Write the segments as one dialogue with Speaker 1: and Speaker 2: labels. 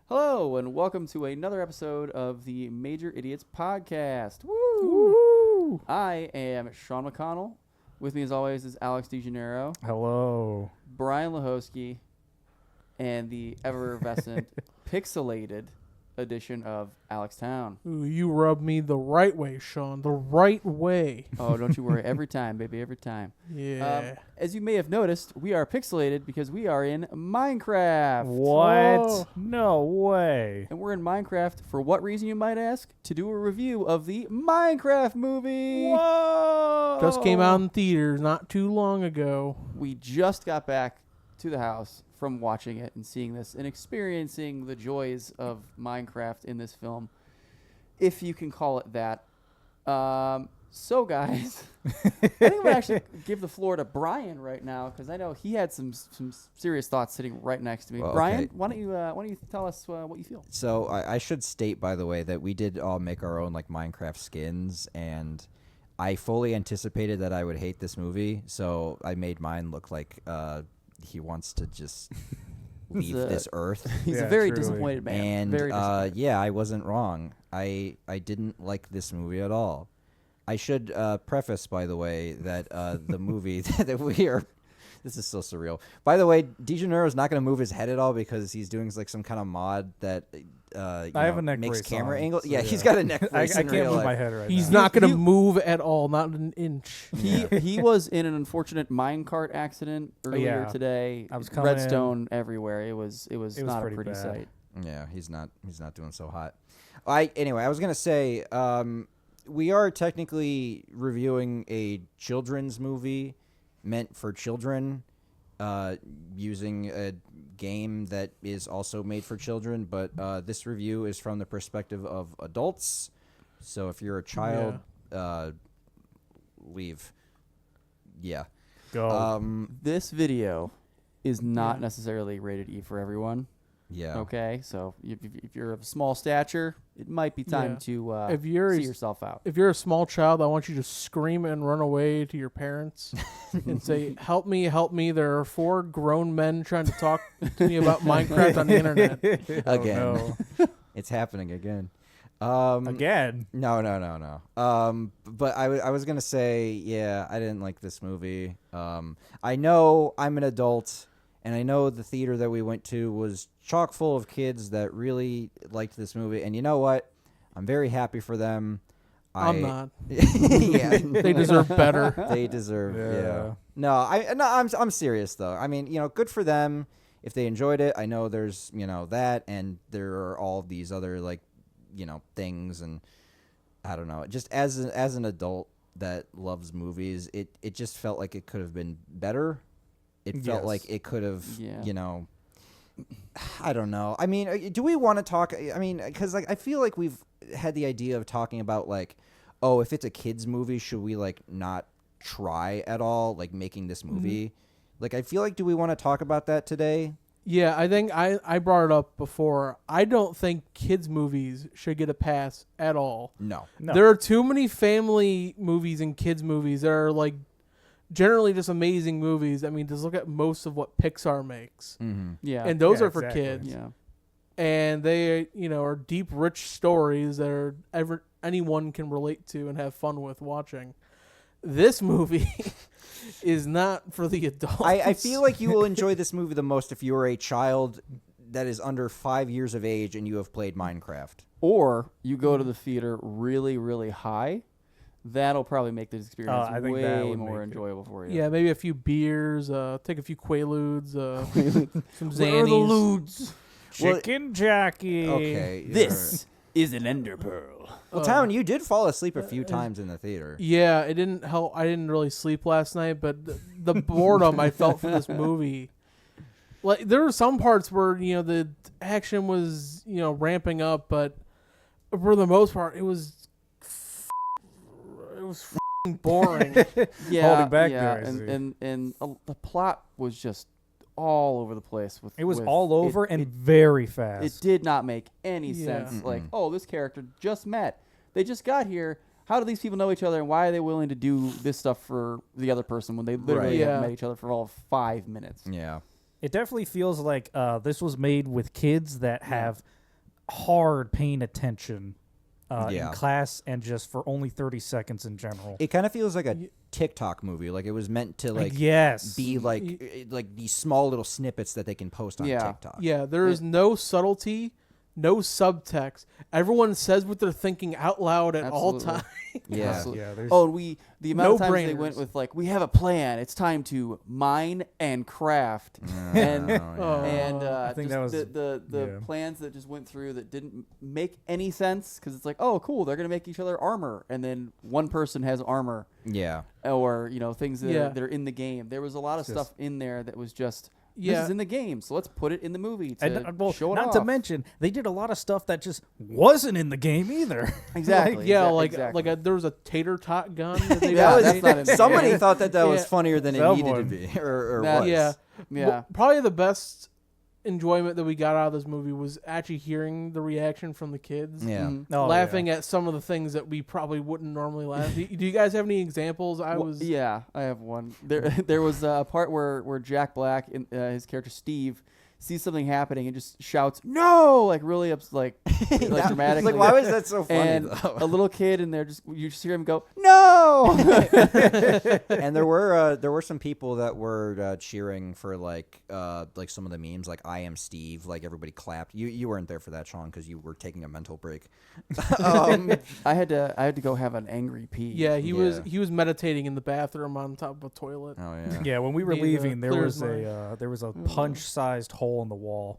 Speaker 1: Hello, and welcome to another episode of the Major Idiots Podcast. Woo!
Speaker 2: Woo!
Speaker 1: I am Sean McConnell. With me, as always, is Alex DeGennaro,
Speaker 2: Hello.
Speaker 1: Brian Lahosky, and the effervescent, pixelated edition of Alex Town.
Speaker 3: Ooh, you rub me the right way, Sean. The right way.
Speaker 1: Oh, don't you worry. Every time, baby, every time.
Speaker 3: Yeah.
Speaker 1: As you may have noticed, we are pixelated because we are in Minecraft.
Speaker 2: What?
Speaker 3: Oh.
Speaker 2: No way.
Speaker 1: And we're in Minecraft for what reason, you might ask? To do a review of the Minecraft movie.
Speaker 2: Whoa!
Speaker 3: Just came out in theaters not too long ago.
Speaker 1: We just got back to the house from watching it and seeing this and experiencing the joys of Minecraft in this film, if you can call it that. So, guys, I think I'm gonna actually give the floor to Brian right now because I know he had some serious thoughts sitting right next to me.
Speaker 4: Well,
Speaker 1: Brian,
Speaker 4: okay.
Speaker 1: why don't you tell us what you feel?
Speaker 4: So I should state, by the way, that we did all make our own like Minecraft skins, and I fully anticipated that I would hate this movie, so I made mine look like he wants to just leave this earth.
Speaker 1: He's a
Speaker 2: Yeah,
Speaker 1: very
Speaker 2: truly.
Speaker 1: disappointed man.
Speaker 4: And
Speaker 1: very disappointed.
Speaker 4: yeah, I wasn't wrong. I didn't like this movie at all. I should preface, by the way, that the movie that we are. This is so surreal. By the way, DeGennaro is not going to move his head at all because he's doing like some kind of mod that
Speaker 2: I have a neck
Speaker 4: makes
Speaker 2: brace
Speaker 4: camera
Speaker 2: on,
Speaker 4: angle.
Speaker 2: so
Speaker 4: yeah,
Speaker 2: yeah.
Speaker 4: he's got a neck
Speaker 2: I
Speaker 4: brace. in
Speaker 2: can't
Speaker 4: real
Speaker 2: move
Speaker 4: life.
Speaker 2: my head right
Speaker 3: He's
Speaker 2: now.
Speaker 3: not going
Speaker 1: he-
Speaker 3: to move at all, not an inch.
Speaker 1: He was in an unfortunate minecart accident earlier
Speaker 2: Yeah.
Speaker 1: today.
Speaker 2: I was coming in.
Speaker 1: Redstone everywhere. It was not a
Speaker 2: pretty
Speaker 1: pretty
Speaker 2: bad.
Speaker 1: sight.
Speaker 4: Yeah, he's not doing so hot. Anyway, I was gonna say we are technically reviewing a children's movie meant for children, using a game that is also made for children. But this review is from the perspective of adults. So if you're a child, leave. Yeah.
Speaker 2: Go.
Speaker 1: This video is not
Speaker 3: Yeah.
Speaker 1: necessarily rated E for everyone.
Speaker 4: Yeah.
Speaker 1: Okay, so if you're of a small stature, it might be time
Speaker 3: Yeah.
Speaker 1: to
Speaker 3: If you're
Speaker 1: see
Speaker 3: a-
Speaker 1: yourself out.
Speaker 3: If you're a small child, I want you to scream and run away to your parents and say, help me, help me. There are 4 grown men trying to talk to me about Minecraft on the internet.
Speaker 4: Again.
Speaker 2: Oh, no.
Speaker 4: It's happening again.
Speaker 2: Again.
Speaker 4: No. But I was gonna say, yeah, I didn't like this movie. I know I'm an adult, and I know the theater that we went to was chock full of kids that really liked this movie. And you know what? I'm very happy for them.
Speaker 3: I'm not.
Speaker 4: Yeah,
Speaker 3: They deserve better.
Speaker 4: They deserve. Yeah.
Speaker 2: Yeah.
Speaker 4: No, I'm serious though. I mean, good for them if they enjoyed it. I know there's that, and there are all these other like things, and I don't know. Just as an adult that loves movies, it just felt like it could have been better. It felt
Speaker 2: Yes.
Speaker 4: like it could have,
Speaker 1: Yeah.
Speaker 4: I don't know. I mean, do we want to talk? I mean, because like I feel like we've had the idea of talking about like, oh, if it's a kids movie, should we like not try at all like making this movie? Like, I feel like, do we want to talk about that today?
Speaker 3: Yeah, I think I brought it up before. I don't think kids' movies should get a pass at all.
Speaker 4: No.
Speaker 2: No.
Speaker 3: There are too many family movies and kids' movies that are like generally just amazing movies. I mean, just look at most of what Pixar makes.
Speaker 4: Mm-hmm.
Speaker 1: Yeah.
Speaker 3: And those
Speaker 2: Yeah,
Speaker 3: are for
Speaker 2: exactly.
Speaker 3: kids.
Speaker 1: yeah.
Speaker 3: And they, are deep, rich stories that are anyone can relate to and have fun with watching. This movie is not for the adults.
Speaker 4: I feel like you will enjoy this movie the most if you are a child that is under 5 years of age and you have played Minecraft.
Speaker 1: Or you go to the theater really, really high. That'll probably make the experience
Speaker 2: I think that
Speaker 1: way
Speaker 2: would
Speaker 1: more
Speaker 2: make it-
Speaker 1: enjoyable for you.
Speaker 3: Yeah, maybe a few beers, take a few Quaaludes, some
Speaker 1: Where are the
Speaker 3: Xannies.
Speaker 1: lewds?
Speaker 2: Chicken Jackie.
Speaker 4: Okay.
Speaker 1: This is an ender pearl.
Speaker 4: Well, Town, you did fall asleep a few times in the theater.
Speaker 3: Yeah, it didn't help. I didn't really sleep last night, but the boredom I felt for this movie. Like, there were some parts where, the action was, ramping up, but for the most part, it was boring.
Speaker 1: Yeah,
Speaker 2: Holding back
Speaker 1: yeah,
Speaker 2: there, I see.
Speaker 1: and the plot was just all over the place.
Speaker 2: It was
Speaker 1: with-
Speaker 2: all over
Speaker 1: it-
Speaker 2: and
Speaker 1: it,
Speaker 2: very fast.
Speaker 1: it did not make any
Speaker 3: Yeah.
Speaker 1: sense. Like,
Speaker 4: Mm-mm.
Speaker 1: oh, this character just met. They just got here. How do these people know each other, and why are they willing to do this stuff for the other person when they literally
Speaker 3: Right.
Speaker 1: haven't
Speaker 3: Yeah.
Speaker 1: met each other for all 5 minutes?
Speaker 4: Yeah.
Speaker 2: It definitely feels like this was made with kids that have hard paying attention in class and just for only 30 seconds in general.
Speaker 4: It kind of feels like a TikTok movie. Like it was meant to be like these small little snippets that they can post on TikTok.
Speaker 3: Yeah, there is no subtlety, no subtext. Everyone says what they're thinking out loud at all times.
Speaker 4: Yeah.
Speaker 1: Absolutely. The amount of times they went with like, we have a plan. It's time to mine and craft. I think that was the plans that just went through that didn't make any sense because it's like, oh, cool, they're gonna make each other armor, and then one person has armor.
Speaker 4: Yeah.
Speaker 1: Or things that are in the game. There was a lot of stuff in there that was just. This is in the game, so let's put it in the movie to show it off.
Speaker 2: Not to mention, they did a lot of stuff that just wasn't in the game either.
Speaker 1: Exactly.
Speaker 3: There was a tater tot gun. That they
Speaker 4: somebody thought that was funnier than it needed to be, or was.
Speaker 3: Yeah.
Speaker 1: Well,
Speaker 3: probably the best enjoyment that we got out of this movie was actually hearing the reaction from the kids.
Speaker 4: Yeah.
Speaker 3: Laughing at some of the things that we probably wouldn't normally laugh. Do you guys have any examples?
Speaker 1: I have one. There was a part where Jack Black, his character Steve, sees something happening and just shouts "No!" like really dramatically.
Speaker 4: Like, why was that so funny?
Speaker 1: And a little kid in there, you just hear him go "No!"
Speaker 4: And there were some people that were cheering for like some of the memes, like "I am Steve," like everybody clapped. You weren't there for that, Sean, because you were taking a mental break.
Speaker 1: I had to go have an angry pee.
Speaker 3: Yeah, he was meditating in the bathroom on top of a toilet.
Speaker 4: Oh yeah.
Speaker 2: Yeah, when we were leaving, there was a punch-sized hole in the wall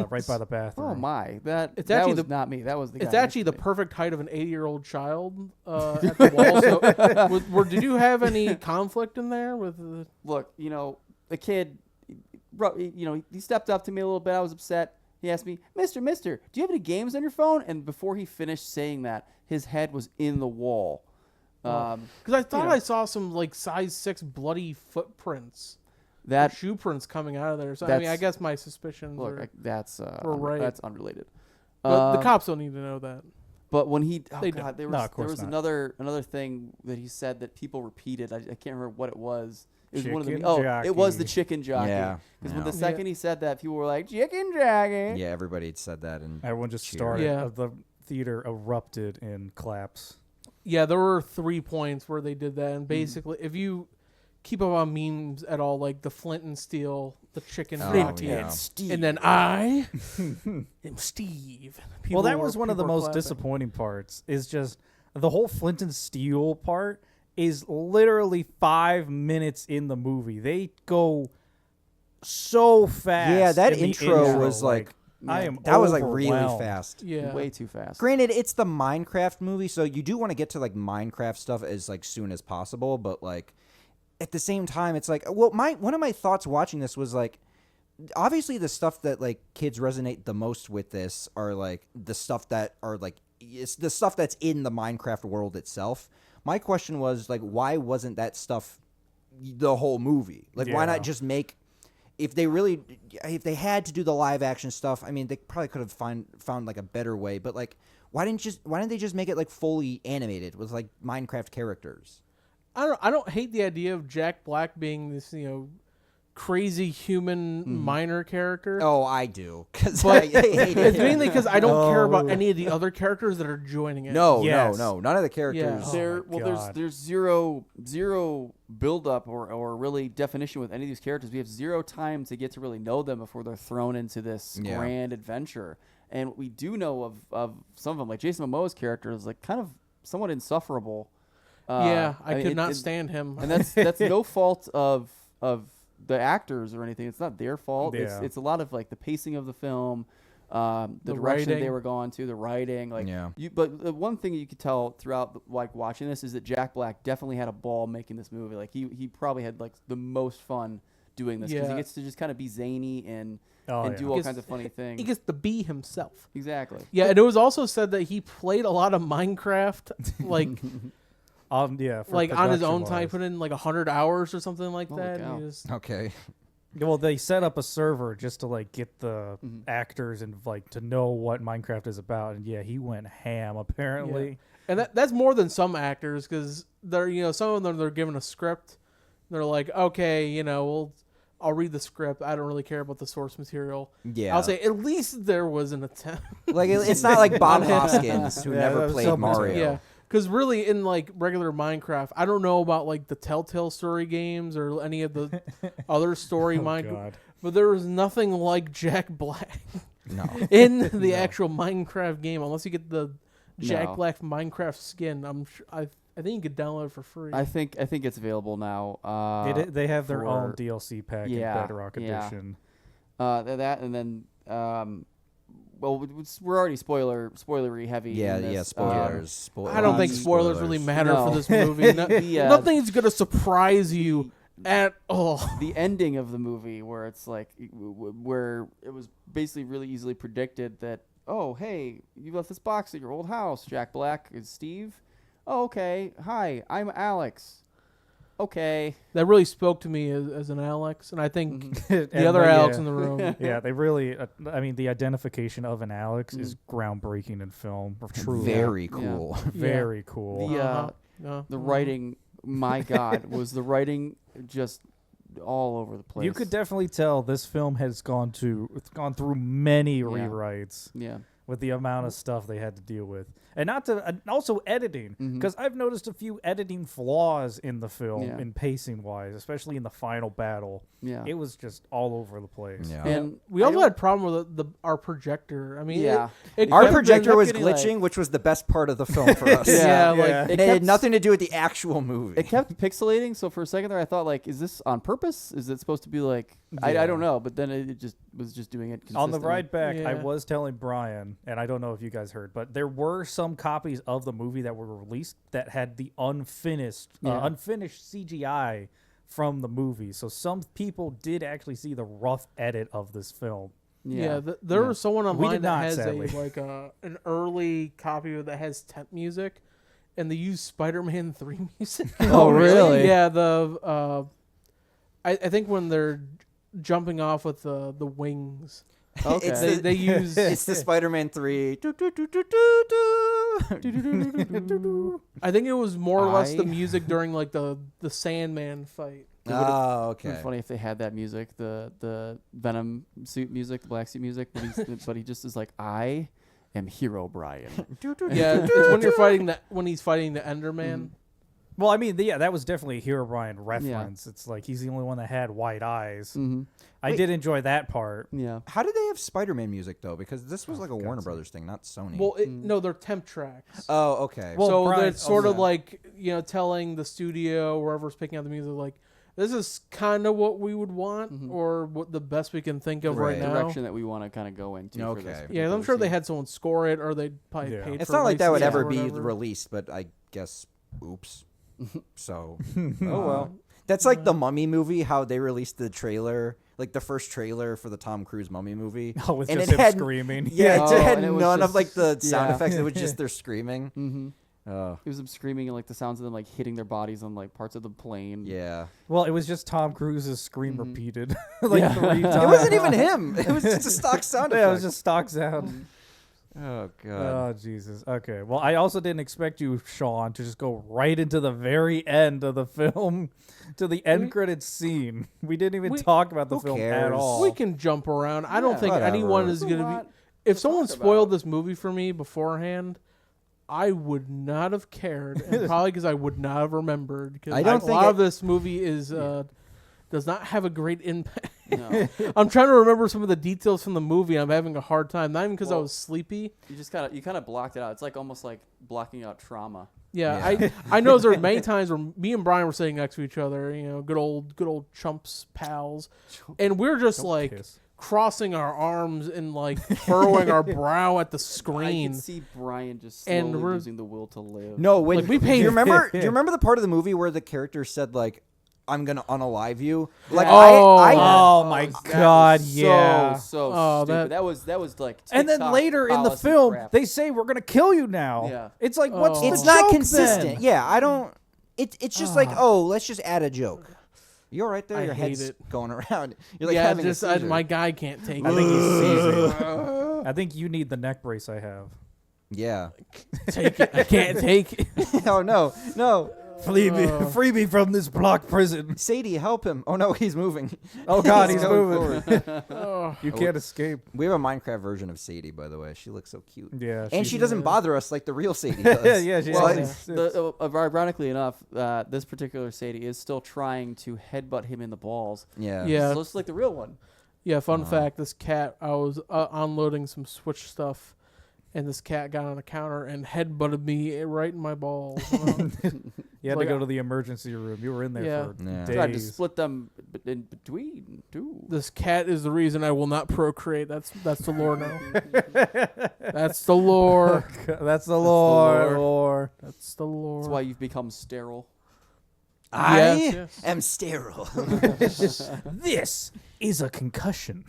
Speaker 2: right by the bathroom.
Speaker 1: Oh my! That was not me. That was the guy.
Speaker 3: It's actually the perfect height of an 80-year-old child at the wall. So, did you have any conflict in there with?
Speaker 1: Look, the kid, he stepped up to me a little bit. I was upset. He asked me, Mister, do you have any games on your phone? And before he finished saying that, his head was in the wall.
Speaker 3: Because I thought I saw some like size 6 bloody footprints. Shoe prints coming out of there. So I guess my suspicions
Speaker 1: that's
Speaker 3: right.
Speaker 1: That's unrelated.
Speaker 3: The cops don't need to know that.
Speaker 1: But when there was another thing that he said that people repeated. I can't remember what it was. It was one of the it was the chicken jockey.
Speaker 4: Yeah.
Speaker 1: Because when the second he said that, people were like, chicken jockey.
Speaker 4: Yeah, everybody had said that, and
Speaker 2: everyone just started. Yeah. The theater erupted in claps.
Speaker 3: Yeah, there were 3 points where they did that, and basically, if you keep up on memes at all, like the Flint and Steel, the chicken jockey, and then I am Steve.
Speaker 2: Well, that was one of the most disappointing parts. Is just the whole Flint and Steel part is literally 5 minutes in the movie. They go so fast.
Speaker 4: Yeah, that intro was like that was like really fast.
Speaker 3: Yeah,
Speaker 1: way too fast.
Speaker 4: Granted, it's the Minecraft movie, so you do want to get to like Minecraft stuff as like soon as possible, but like at the same time, it's like, well, one of my thoughts watching this was like, obviously the stuff that like kids resonate the most with this are like the stuff that are like it's the stuff that's in the Minecraft world itself. My question was like, why wasn't that stuff the whole movie? Like, why not just make? If they had to do the live action stuff, I mean, they probably could have found like a better way. But like, why didn't they just make it like fully animated with like Minecraft characters?
Speaker 3: I don't hate the idea of Jack Black being this crazy human minor character.
Speaker 4: Oh, I do, because I hate it.
Speaker 3: It's mainly because I don't care about any of the other characters that are joining it.
Speaker 4: No, none of the characters.
Speaker 3: Yeah.
Speaker 1: There's zero build up or really definition with any of these characters. We have zero time to get to really know them before they're thrown into this grand adventure. And what we do know of some of them, like Jason Momoa's character, is like kind of somewhat insufferable.
Speaker 3: I could not stand him,
Speaker 1: and that's no fault of the actors or anything. It's not their fault.
Speaker 2: Yeah.
Speaker 1: It's a lot of like the pacing of the film, the direction that they were going to, the writing. But the one thing you could tell throughout like watching this is that Jack Black definitely had a ball making this movie. Like he probably had like the most fun doing this because he gets to just kind of be zany and do all kinds of funny things.
Speaker 3: He gets to be himself.
Speaker 1: Exactly.
Speaker 3: Yeah, and it was also said that he played a lot of Minecraft, like. Like on his own time, put in like 100 hours or something like that.
Speaker 4: Okay.
Speaker 2: Well, they set up a server just to like get the actors and like to know what Minecraft is about, and he went ham apparently.
Speaker 3: Yeah. And that's more than some actors because they're some of them they're given a script. They're like, okay, I'll read the script. I don't really care about the source material.
Speaker 4: Yeah.
Speaker 3: I'll say at least there was an attempt.
Speaker 4: Like it's not like Bob Hoskins who
Speaker 2: Yeah,
Speaker 4: never
Speaker 2: that was
Speaker 4: played
Speaker 2: so much-
Speaker 4: Mario.
Speaker 3: Yeah, because really in like regular Minecraft, I don't know about like the Telltale story games or any of the other story Minecraft,
Speaker 2: God.
Speaker 3: but there was nothing like Jack Black
Speaker 4: No.
Speaker 3: in the actual Minecraft game, unless you get the Jack
Speaker 1: No.
Speaker 3: Black Minecraft skin. I think you could download it for free.
Speaker 1: I think it's available now.
Speaker 2: They have their own
Speaker 1: for-
Speaker 2: DLC pack
Speaker 1: Yeah,
Speaker 2: in Bedrock
Speaker 1: yeah.
Speaker 2: Edition.
Speaker 1: That and then well, we're already spoilery heavy.
Speaker 4: Yeah,
Speaker 1: in this.
Speaker 4: yeah, spoilers.
Speaker 3: I don't think
Speaker 1: the
Speaker 3: spoilers really matter
Speaker 1: No.
Speaker 3: for this movie.
Speaker 1: The,
Speaker 3: Nothing's gonna surprise you at all.
Speaker 1: The ending of the movie, where it's like, where it was basically really easily predicted that, oh, hey, you left this box at your old house. Jack Black is Steve. Oh, okay. Hi, I'm Alex. Okay.
Speaker 3: That really spoke to me as an Alex, and I think
Speaker 1: Mhm.
Speaker 3: the other Alex in the room.
Speaker 2: Yeah, they really. I mean, the identification of an Alex is
Speaker 1: Mm-hmm.
Speaker 2: groundbreaking in film. Truly,
Speaker 4: Very cool.
Speaker 2: very cool.
Speaker 1: The
Speaker 3: Uh-huh.
Speaker 1: the writing, my God, was the writing just all over the place.
Speaker 2: You could definitely tell this film has gone through many rewrites
Speaker 1: Yeah.
Speaker 2: with the amount of stuff they had to deal with, and also editing,
Speaker 1: Mhm.
Speaker 2: because I've noticed a few editing flaws in the film,
Speaker 1: Yeah.
Speaker 2: in pacing wise, especially in the final battle.
Speaker 1: Yeah.
Speaker 2: It was just all over the place.
Speaker 4: Yeah.
Speaker 1: And
Speaker 3: We
Speaker 1: I
Speaker 3: also
Speaker 1: don't-
Speaker 3: had problem with our projector. I mean,
Speaker 1: Yeah.
Speaker 3: it
Speaker 4: Our
Speaker 3: kept-
Speaker 4: projector was
Speaker 1: getting, like-
Speaker 4: glitching, which was the best part of the film for us.
Speaker 3: Yeah,
Speaker 1: Yeah.
Speaker 3: like
Speaker 2: Yeah.
Speaker 4: And
Speaker 1: It
Speaker 4: it had
Speaker 1: kept-
Speaker 4: nothing to do with the actual movie.
Speaker 1: It kept pixelating, so for a second there, I thought, like, is this on purpose? Is it supposed to be like, I
Speaker 2: Yeah.
Speaker 1: don't know, but then it just was just doing it
Speaker 2: On the
Speaker 1: consistently.
Speaker 2: ride back, I
Speaker 3: Yeah.
Speaker 2: was telling Brian, and I don't know if you guys heard, but there were some copies of the movie that were released that had the unfinished CGI from the movie. So some people did actually see the rough edit of this film.
Speaker 3: Yeah, there was someone online
Speaker 2: did
Speaker 3: that
Speaker 2: not,
Speaker 3: has
Speaker 2: sadly.
Speaker 3: an early copy of that has temp music, and they use Spider-Man 3 music.
Speaker 1: Oh, really?
Speaker 3: Yeah, I think when they're jumping off with the wings,
Speaker 1: Okay.
Speaker 4: It's
Speaker 3: they
Speaker 4: the-
Speaker 3: use
Speaker 4: It's the Spider-Man 3.
Speaker 3: I think it was more or less the
Speaker 1: I-
Speaker 3: music during like the Sandman fight.
Speaker 4: Oh,
Speaker 1: It'd
Speaker 4: okay.
Speaker 1: be funny if they had that music, the Venom suit music, the black suit music, but he just is like, I am Hero Brian.
Speaker 3: Yeah, it's when you're fighting when he's fighting the Enderman.
Speaker 2: Well, I mean, that was definitely a Hero Brian reference. It's like he's the only one that had white eyes.
Speaker 1: Mm-hmm.
Speaker 2: I
Speaker 4: Wait.
Speaker 2: did enjoy that part.
Speaker 1: Yeah.
Speaker 4: How did they have Spider-Man music though? Because this was like a
Speaker 2: God's
Speaker 4: Warner
Speaker 2: sake.
Speaker 4: Brothers thing, not Sony.
Speaker 3: Well, no, they're temp tracks.
Speaker 4: Oh, okay.
Speaker 2: Well,
Speaker 3: So
Speaker 2: Brian-
Speaker 3: that's sort of
Speaker 2: yeah.
Speaker 3: like, telling the studio, wherever's picking out the music, like, this is kind of what we would want,
Speaker 1: Mhm.
Speaker 3: or what the best we can think of right,
Speaker 4: Right.
Speaker 3: now.
Speaker 1: Direction that we want to kind of go into. For this
Speaker 4: Okay.
Speaker 3: Yeah,
Speaker 1: particular
Speaker 3: I'm sure they
Speaker 1: scene.
Speaker 3: had someone score it, or they probably
Speaker 2: Yeah.
Speaker 3: paid
Speaker 4: it's
Speaker 3: for
Speaker 4: not like that would
Speaker 3: licensing
Speaker 4: ever
Speaker 3: or
Speaker 4: be
Speaker 3: whatever.
Speaker 4: released, but I guess, oops. So,
Speaker 2: Oh,
Speaker 4: well. That's like the Mummy movie, how they released the trailer, like the first trailer for the Tom Cruise Mummy movie.
Speaker 2: Oh, with
Speaker 4: And
Speaker 2: just
Speaker 4: it
Speaker 2: him
Speaker 4: had-
Speaker 2: screaming.
Speaker 4: Yeah,
Speaker 1: Oh,
Speaker 4: it had
Speaker 1: and it was
Speaker 4: none of
Speaker 1: just-
Speaker 4: like the sound
Speaker 1: yeah.
Speaker 4: effects. It was just their screaming.
Speaker 1: Mm-hmm.
Speaker 4: Oh,
Speaker 1: It was them screaming and like the sounds of them like hitting their bodies on like parts of the plane.
Speaker 4: yeah.
Speaker 2: Well, it was just Tom Cruise's scream
Speaker 1: Mhm.
Speaker 2: repeated like
Speaker 1: Yeah.
Speaker 2: 3 times.
Speaker 4: It wasn't even him. It was just a stock sound effect.
Speaker 2: Yeah, it was just stock sound.
Speaker 4: Oh god.
Speaker 2: Oh, Jesus. Okay. Well, I also didn't expect you, Sean, to just go right into the very end of the film, to the end credits scene. We didn't even
Speaker 3: We-
Speaker 2: talk about the
Speaker 4: who
Speaker 2: film at
Speaker 4: cares?
Speaker 2: all.
Speaker 3: We can jump around. I don't
Speaker 1: Yeah,
Speaker 3: think
Speaker 4: whatever.
Speaker 3: anyone is
Speaker 1: There's a
Speaker 3: going to
Speaker 1: lot
Speaker 3: be. If
Speaker 1: to
Speaker 3: someone
Speaker 1: talk
Speaker 3: spoiled
Speaker 1: about.
Speaker 3: this movie for me beforehand, I would not have cared, and probably because I would not have remembered. Because
Speaker 4: I don't
Speaker 3: a
Speaker 4: think
Speaker 3: lot
Speaker 4: it-
Speaker 3: of this movie is does not have a great impact.
Speaker 1: No.
Speaker 3: I'm trying to remember some of the details from the movie. I'm having a hard time. Not even because I
Speaker 1: Well-
Speaker 3: was sleepy.
Speaker 1: You just kind of blocked it out. It's like almost like blocking out trauma.
Speaker 3: Yeah,
Speaker 4: Yeah.
Speaker 3: I know there were many times where me and Brian were sitting next to each other. Good old chumps pals, and we're just
Speaker 2: Don't
Speaker 3: like
Speaker 2: kiss.
Speaker 3: crossing our arms and like furrowing our brow at the
Speaker 1: I
Speaker 3: screen.
Speaker 1: can see Brian just
Speaker 3: And
Speaker 1: slowly
Speaker 3: we're-
Speaker 1: losing the will to live.
Speaker 4: No, when
Speaker 3: Like, we
Speaker 4: do
Speaker 3: paid-
Speaker 4: you remember? Do you remember the part of the movie where the character said like, "I'm gonna unalive you"? Like
Speaker 3: Oh.
Speaker 4: I
Speaker 2: Oh, my
Speaker 1: that
Speaker 2: God,
Speaker 1: was
Speaker 2: yeah.
Speaker 1: So
Speaker 3: Oh,
Speaker 1: stupid.
Speaker 3: that-
Speaker 1: That was like.
Speaker 2: And then
Speaker 1: TikTok
Speaker 2: later in the
Speaker 1: policy
Speaker 2: film,
Speaker 1: crap.
Speaker 2: they say we're gonna kill you now.
Speaker 1: Yeah.
Speaker 2: It's like, what's
Speaker 3: Oh.
Speaker 2: the
Speaker 4: it's not
Speaker 2: joke
Speaker 4: consistent.
Speaker 2: then?
Speaker 4: Yeah, I don't. It's just like, oh, let's just add a joke. You all right there?
Speaker 3: I
Speaker 4: Your
Speaker 3: hate
Speaker 4: head's
Speaker 3: it.
Speaker 4: going around. You're like
Speaker 3: yeah,
Speaker 4: having
Speaker 3: just
Speaker 4: a seizure.
Speaker 3: my guy can't take
Speaker 2: I
Speaker 3: it.
Speaker 2: think he's seizing. I think you need the neck brace I have.
Speaker 4: Yeah.
Speaker 3: Take it. I can't take it.
Speaker 4: Oh no, no.
Speaker 2: Free me from this block prison.
Speaker 4: Sadie, help him. Oh no, he's moving.
Speaker 2: Oh God, he's
Speaker 4: going
Speaker 2: moving.
Speaker 3: Oh,
Speaker 2: You can't escape.
Speaker 4: We have a Minecraft version of Sadie, by the way. She looks so cute.
Speaker 2: Yeah,
Speaker 4: And she doesn't bother us like the real Sadie does.
Speaker 2: yeah, she
Speaker 1: Well,
Speaker 2: actually
Speaker 1: ironically enough, this particular Sadie is still trying to headbutt him in the balls.
Speaker 4: Yeah.
Speaker 3: Yeah.
Speaker 1: So it's like the real one.
Speaker 3: yeah. Fun fact: this cat, I was unloading some Switch stuff, and this cat got on a counter and headbutted me right in my balls.
Speaker 2: You had
Speaker 3: Like,
Speaker 2: to go to the emergency room. You were in there
Speaker 3: Yeah.
Speaker 2: for
Speaker 4: Yeah.
Speaker 1: Tried to
Speaker 2: days.
Speaker 1: split them in between too.
Speaker 3: This cat is the reason I will not procreate. That's the lore now. That's the lore.
Speaker 2: That's the lore.
Speaker 1: lore.
Speaker 3: That's the lore.
Speaker 1: That's why you've become sterile.
Speaker 4: I
Speaker 3: Yes.
Speaker 4: am sterile.
Speaker 2: This is a concussion.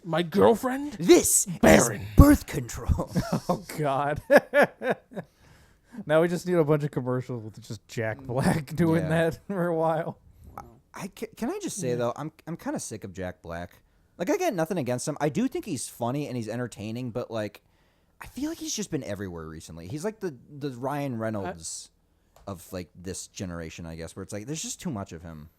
Speaker 3: My girlfriend.
Speaker 4: This
Speaker 3: Baron.
Speaker 4: is birth control.
Speaker 2: Oh God. Now we just need a bunch of commercials with just Jack Black doing
Speaker 4: Yeah.
Speaker 2: that for a while.
Speaker 4: Can I just say though, I'm kind of sick of Jack Black. Like I got nothing against him. I do think he's funny and he's entertaining, but like I feel like he's just been everywhere recently. He's like the Ryan Reynolds of like this generation, I guess, where it's like there's just too much of him.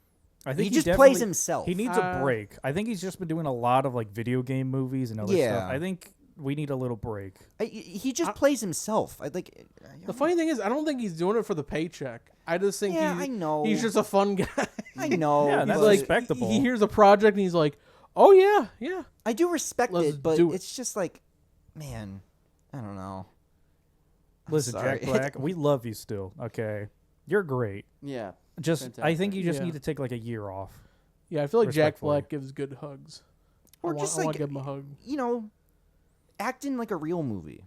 Speaker 2: I think
Speaker 4: He just
Speaker 2: definitely-
Speaker 4: plays himself.
Speaker 2: He needs a break. I think he's just been doing a lot of like video game movies and other
Speaker 4: Yeah.
Speaker 2: stuff. I think we need a little break.
Speaker 4: He just plays himself. I like.
Speaker 3: The funny thing is, I don't think he's doing it for the paycheck. I just think
Speaker 4: Yeah, I know.
Speaker 3: he's just a fun guy.
Speaker 4: I know.
Speaker 2: Yeah,
Speaker 3: He's
Speaker 2: that's
Speaker 4: but
Speaker 3: like,
Speaker 2: respectable.
Speaker 3: He hears a project and he's like, "Oh yeah."
Speaker 4: I do respect
Speaker 3: Let's
Speaker 4: it, but
Speaker 3: do it.
Speaker 4: it's just like, man, I don't know. I'm
Speaker 2: Listen,
Speaker 4: sorry.
Speaker 2: Jack Black, we love you still. Okay, you're great.
Speaker 1: Yeah.
Speaker 2: Just I think you just
Speaker 3: Yeah.
Speaker 2: need to take like a year off.
Speaker 3: Yeah, I feel like Jack
Speaker 2: Respectfully.
Speaker 3: Black gives good hugs.
Speaker 4: Or
Speaker 3: I want
Speaker 4: just
Speaker 3: to
Speaker 4: like
Speaker 3: give him a hug.
Speaker 4: you know, acting like a real movie.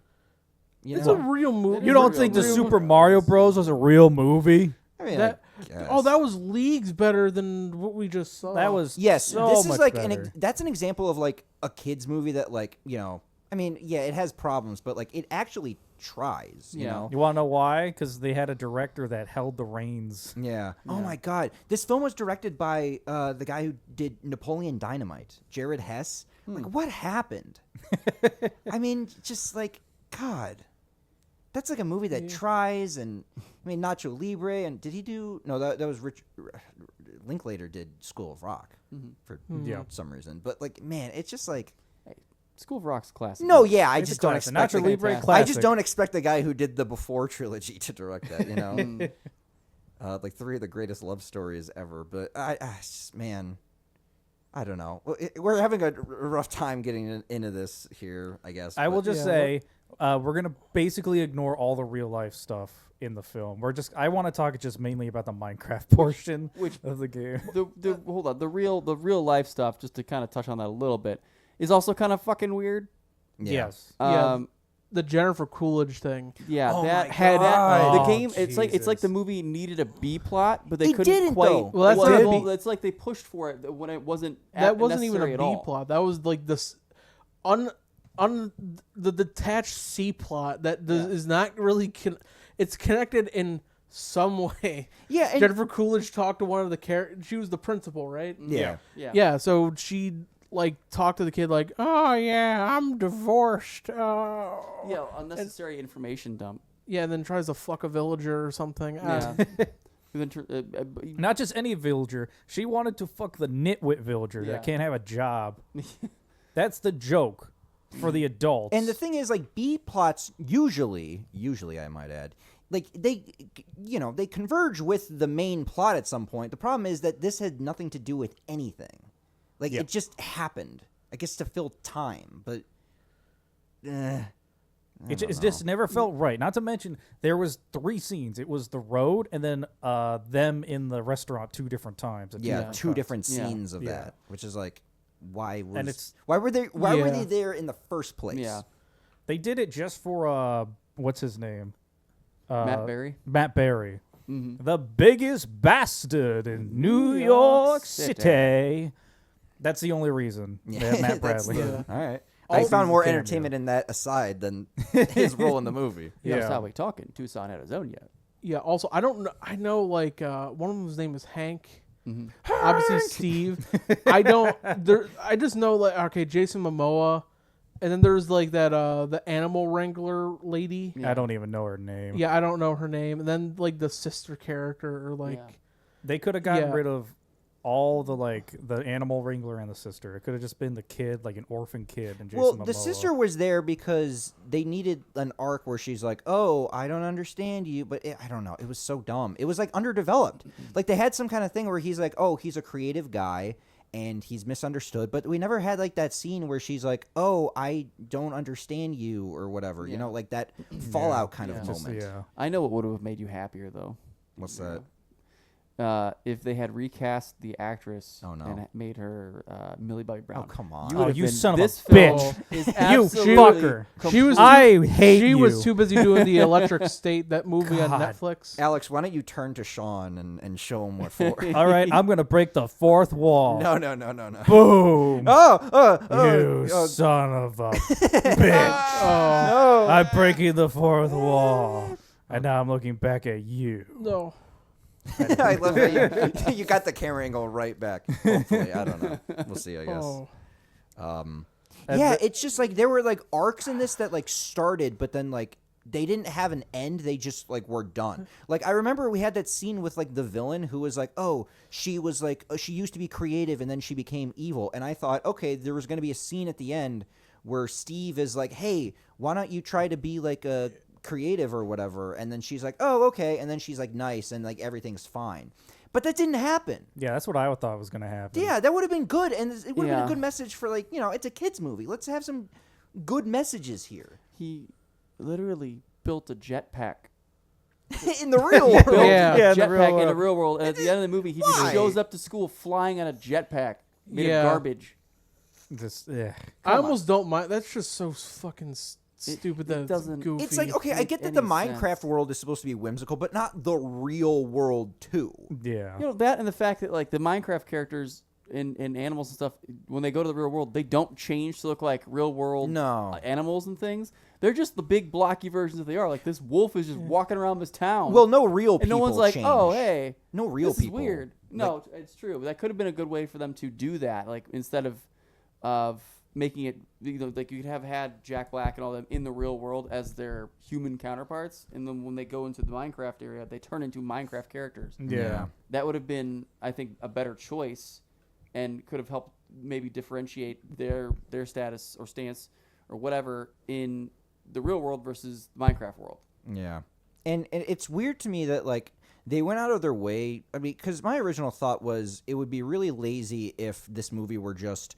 Speaker 4: You
Speaker 3: It's
Speaker 4: know?
Speaker 3: a real movie.
Speaker 2: You
Speaker 1: a
Speaker 2: don't
Speaker 1: real
Speaker 2: think the
Speaker 1: movie.
Speaker 2: Super Mario Bros was a real movie?
Speaker 4: I mean,
Speaker 3: that-
Speaker 4: I guess.
Speaker 3: Oh, that was leagues better than what we just saw.
Speaker 2: That was
Speaker 4: yes.
Speaker 2: so
Speaker 4: this is
Speaker 2: much
Speaker 4: like
Speaker 2: better.
Speaker 4: that's an example of like a kids movie that like I mean, yeah, it has problems, but like it actually tries. You
Speaker 1: Yeah.
Speaker 4: know.
Speaker 2: You want to know why? Because they had a director that held the reins.
Speaker 4: Yeah. Oh
Speaker 1: Yeah.
Speaker 4: my God! This film was directed by the guy who did Napoleon Dynamite, Jared Hess. Like, what happened? I mean, just like God, that's like a movie that tries. And I mean, Nacho Libre, and did he do? No, that was Rich Linklater did School of Rock for
Speaker 2: Yeah.
Speaker 4: some reason. But like, man, it's just like.
Speaker 1: School of Rock's classic.
Speaker 4: No, yeah, I
Speaker 2: It's a
Speaker 4: just don't
Speaker 2: classic.
Speaker 4: expect.
Speaker 2: Nacho
Speaker 4: the-
Speaker 2: Libre
Speaker 1: fantastic.
Speaker 2: classic.
Speaker 4: I just don't expect the guy who did the Before trilogy to direct that. You know. Like 3 of the greatest love stories ever. But I just, man, I don't know. We're having a rough time getting into this here, I guess.
Speaker 2: I will
Speaker 4: but-
Speaker 2: just
Speaker 3: Yeah,
Speaker 2: say we're gonna basically ignore all the real life stuff in the film. I want to talk just mainly about the Minecraft portion of the game.
Speaker 1: Hold on. The real life stuff, just to kind of touch on that a little bit, is also kind of fucking weird.
Speaker 4: Yeah.
Speaker 2: Yes.
Speaker 3: Yeah.
Speaker 1: Um,
Speaker 3: the Jennifer Coolidge thing.
Speaker 1: yeah,
Speaker 4: Oh
Speaker 1: that
Speaker 4: my
Speaker 1: had
Speaker 2: God.
Speaker 1: the
Speaker 2: Oh,
Speaker 1: game. It's like the
Speaker 2: Jesus.
Speaker 1: movie needed a B plot, but they
Speaker 4: It
Speaker 1: couldn't
Speaker 4: didn't,
Speaker 1: quite.
Speaker 4: though.
Speaker 3: Well, that's not a B-
Speaker 1: it's like they pushed for it when it wasn't.
Speaker 3: That wasn't even a
Speaker 1: necessary
Speaker 3: B
Speaker 1: at all.
Speaker 3: plot. That was like this the detached C plot that is not really it's connected in some way.
Speaker 4: Yeah, and
Speaker 3: Jennifer Coolidge talked to one of the characters. She was the principal, right?
Speaker 4: yeah.
Speaker 3: Yeah. So she like talked to the kid like, "Oh yeah, I'm divorced."
Speaker 1: Yeah, unnecessary information dump.
Speaker 3: Yeah, and then tries to fuck a villager or something.
Speaker 1: Yeah. Then
Speaker 2: Not just any villager. She wanted to fuck the nitwit villager
Speaker 1: Yeah.
Speaker 2: that can't have a job. That's the joke for the adults.
Speaker 4: And the thing is, like, B plots usually I might add, like they converge with the main plot at some point. The problem is that this had nothing to do with anything. Like
Speaker 2: Yeah.
Speaker 4: it just happened, I guess, to fill time. But
Speaker 2: It just never felt right. Not to mention, there was 3 scenes. It was the road, and then them in the restaurant 2 different times. at
Speaker 4: yeah,
Speaker 2: different
Speaker 4: 2
Speaker 2: cuts.
Speaker 4: different
Speaker 1: Yeah.
Speaker 4: scenes of
Speaker 2: Yeah.
Speaker 4: that, which is like, why were
Speaker 3: Yeah.
Speaker 4: they there in the first place?
Speaker 1: Yeah.
Speaker 2: They did it just for what's his name?
Speaker 1: Matt Berry.
Speaker 2: Matt Berry,
Speaker 1: Mm-hmm.
Speaker 2: the biggest bastard in New York City. That's the only reason. They have Matt
Speaker 4: That's
Speaker 2: Bradley.
Speaker 4: the- all right.
Speaker 3: All
Speaker 4: I
Speaker 3: these
Speaker 4: found more
Speaker 2: cameo.
Speaker 4: entertainment in that aside than his role in the movie.
Speaker 1: Yeah.
Speaker 2: Yeah.
Speaker 1: How we talking? Tucson had his own yet.
Speaker 3: Yeah. Also, I don't know. I know like one of them's name is Hank.
Speaker 1: Mm-hmm.
Speaker 3: Obviously Steve. I don't. I just know like okay, Jason Momoa And then there's like that the animal wrangler lady.
Speaker 1: Yeah.
Speaker 2: I don't even know her name.
Speaker 3: Yeah, I don't know her name. And then like the sister character or like
Speaker 1: Yeah.
Speaker 2: They could have gotten
Speaker 3: Yeah.
Speaker 2: rid of all the animal wrangler and the sister. It could have just been the kid, like an orphan kid, and Jason
Speaker 4: Well,
Speaker 2: Momoa.
Speaker 4: the sister was there because they needed an arc where she's like, "Oh, I don't understand you," but I don't know. It was so dumb. It was like underdeveloped. Like they had some kind of thing where he's like, "Oh, he's a creative guy and he's misunderstood," but we never had like that scene where she's like, "Oh, I don't understand you" or whatever. You
Speaker 1: Yeah.
Speaker 4: know, like that Fallout kind
Speaker 1: Yeah.
Speaker 4: of
Speaker 2: Just,
Speaker 4: moment.
Speaker 2: yeah.
Speaker 1: I know what would have made you happier though.
Speaker 4: What's
Speaker 1: You
Speaker 4: that?
Speaker 1: know? If they had recast the actress
Speaker 4: Oh, no.
Speaker 1: and made her Millie Bobby Brown.
Speaker 4: Oh, come on.
Speaker 1: You
Speaker 2: Oh,
Speaker 1: would have
Speaker 2: you
Speaker 1: been-
Speaker 2: son of a
Speaker 1: this film
Speaker 2: bitch.
Speaker 1: is
Speaker 2: You
Speaker 1: absolutely
Speaker 2: fucker.
Speaker 3: She was
Speaker 2: I hate
Speaker 3: she
Speaker 2: you.
Speaker 3: was too busy doing the Electric State, that movie on
Speaker 2: God.
Speaker 3: Netflix.
Speaker 4: Alex, why don't you turn to Sean and show him what for?
Speaker 2: All right, I'm gonna break the fourth wall.
Speaker 4: No.
Speaker 2: Boom.
Speaker 4: Oh,
Speaker 2: You son of a bitch.
Speaker 3: Oh
Speaker 2: I'm breaking the fourth wall. And now I'm looking back at you.
Speaker 3: no.
Speaker 4: I love how you got the camera angle right back. Hopefully, I don't know. We'll see. I guess.
Speaker 3: Oh.
Speaker 2: And
Speaker 4: Yeah,
Speaker 2: the-
Speaker 4: it's just like there were like arcs in this that like started, but then like they didn't have an end. They just like were done. Like I remember we had that scene with like the villain who was like, oh, she was like she used to be creative and then she became evil, and I thought, okay, there was going to be a scene at the end where Steve is like, hey, why don't you try to be like a creative or whatever, and then she's like, oh, okay, and then she's like nice and like everything's fine, but that didn't happen.
Speaker 2: Yeah, that's what I thought was gonna happen.
Speaker 4: Yeah, that would have been good, and it would have been
Speaker 1: Yeah.
Speaker 4: a good message for like, you know, it's a kids movie. Let's have some good messages here
Speaker 1: He literally built a jetpack.
Speaker 4: in the real world.
Speaker 1: Built
Speaker 3: Yeah.
Speaker 1: a
Speaker 2: Yeah, in the
Speaker 1: jetpack
Speaker 2: real
Speaker 1: in the
Speaker 2: world.
Speaker 1: real world, and at the end of the movie, he
Speaker 4: Why?
Speaker 1: just shows up to school flying on a jetpack made
Speaker 3: Yeah.
Speaker 1: of garbage.
Speaker 2: Just yeah.
Speaker 3: I
Speaker 1: Come
Speaker 3: almost don't mind. That's just so fucking stupid. That
Speaker 1: it doesn't-
Speaker 3: It's goofy.
Speaker 4: It's like, okay, I
Speaker 1: make
Speaker 4: get that the
Speaker 1: any
Speaker 4: Minecraft
Speaker 1: sense.
Speaker 4: world is supposed to be whimsical, but not the real world too.
Speaker 2: Yeah.
Speaker 1: You know that, and the fact that like the Minecraft characters and animals and stuff, when they go to the real world, they don't change to look like real world
Speaker 4: No.
Speaker 1: animals and things. They're just the big blocky versions that they are. Like this wolf is just walking around this town.
Speaker 4: Well, no real
Speaker 1: and
Speaker 4: people
Speaker 1: no one's like,
Speaker 4: change.
Speaker 1: oh, hey,
Speaker 4: No real
Speaker 1: this
Speaker 4: people.
Speaker 1: is weird. No, it's true. But that could have been a good way for them to do that. Like instead of making it, you know, like you could have had Jack Black and all them in the real world as their human counterparts, and then when they go into the Minecraft area, they turn into Minecraft characters.
Speaker 2: Yeah.
Speaker 1: That would have been, I think, a better choice, and could have helped maybe differentiate their status or stance or whatever in the real world versus the Minecraft world.
Speaker 4: Yeah. And it's weird to me that, like, they went out of their way. I mean, because my original thought was it would be really lazy if this movie were just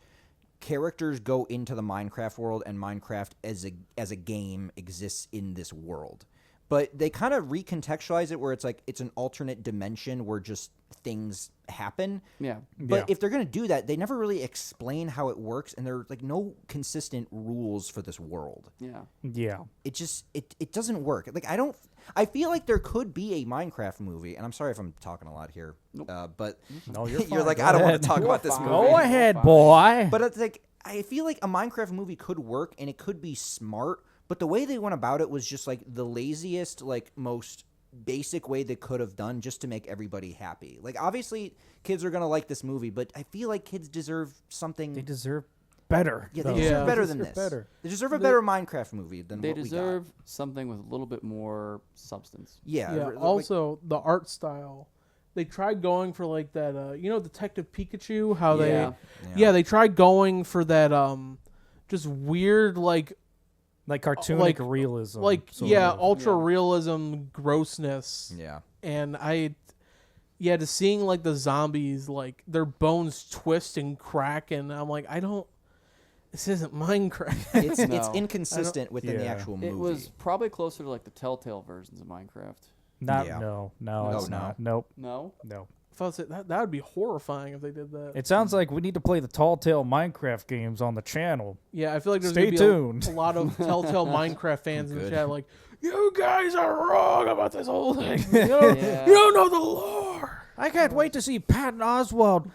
Speaker 4: characters go into the Minecraft world and Minecraft as a game exists in this world. But they kind of recontextualize it where it's like it's an alternate dimension where just things happen.
Speaker 1: Yeah.
Speaker 4: But
Speaker 2: Yeah.
Speaker 4: if they're going to do that, they never really explain how it works, and there are like no consistent rules for this world.
Speaker 1: Yeah.
Speaker 2: Yeah.
Speaker 4: It just it doesn't work. Like I feel like there could be a Minecraft movie, and I'm sorry if I'm talking a lot here,
Speaker 1: Nope.
Speaker 4: But
Speaker 2: No, you're
Speaker 4: you're
Speaker 2: fine.
Speaker 4: like,
Speaker 2: Go
Speaker 4: I don't want
Speaker 2: ahead.
Speaker 4: to talk
Speaker 1: You're
Speaker 4: about this
Speaker 1: fine.
Speaker 4: movie.
Speaker 2: Go ahead, boy.
Speaker 4: But it's like I feel like a Minecraft movie could work, and it could be smart. But the way they went about it was just like the laziest, like most basic way they could have done just to make everybody happy. Like obviously, kids are gonna like this movie, but I feel like kids deserve something.
Speaker 2: They deserve better.
Speaker 4: Yeah, they
Speaker 2: though.
Speaker 4: deserve
Speaker 3: Yeah.
Speaker 4: better
Speaker 2: They
Speaker 4: than
Speaker 2: deserve
Speaker 4: this.
Speaker 2: Better.
Speaker 4: They deserve a better Minecraft movie than
Speaker 1: They
Speaker 4: what
Speaker 1: deserve something with a little bit more substance.
Speaker 4: we got.
Speaker 3: Yeah.
Speaker 4: like-
Speaker 3: Also, the art style. They tried going for like that. You know, Detective Pikachu. How they.
Speaker 1: Yeah.
Speaker 3: Yeah, they tried going for that. Just weird like
Speaker 2: Like cartoonic
Speaker 3: like-
Speaker 2: realism. sort
Speaker 3: yeah,
Speaker 2: of.
Speaker 3: ultra realism grossness.
Speaker 4: yeah.
Speaker 3: And to seeing like the zombies, like their bones twist and crack, and I'm like, this isn't Minecraft.
Speaker 4: It's
Speaker 1: No.
Speaker 4: inconsistent within the
Speaker 2: Yeah.
Speaker 4: actual movie.
Speaker 1: It was probably closer to like the Telltale versions of Minecraft.
Speaker 2: Not
Speaker 4: Yeah.
Speaker 2: no,
Speaker 4: No,
Speaker 2: it's
Speaker 4: no.
Speaker 2: not. Nope,
Speaker 1: No?
Speaker 2: no.
Speaker 3: If I said that would be horrifying if they did that.
Speaker 2: It sounds like we need to play the Tall Tale Minecraft games on the channel.
Speaker 3: Yeah, I feel like there's
Speaker 2: Stay
Speaker 3: gonna be
Speaker 2: tuned.
Speaker 3: a lot of Telltale Minecraft fans in the
Speaker 4: Good.
Speaker 3: chat, like, you guys are wrong about this whole thing. You don't,
Speaker 1: Yeah.
Speaker 3: you don't know the lore.
Speaker 2: I can't wait to see Patton Oswalt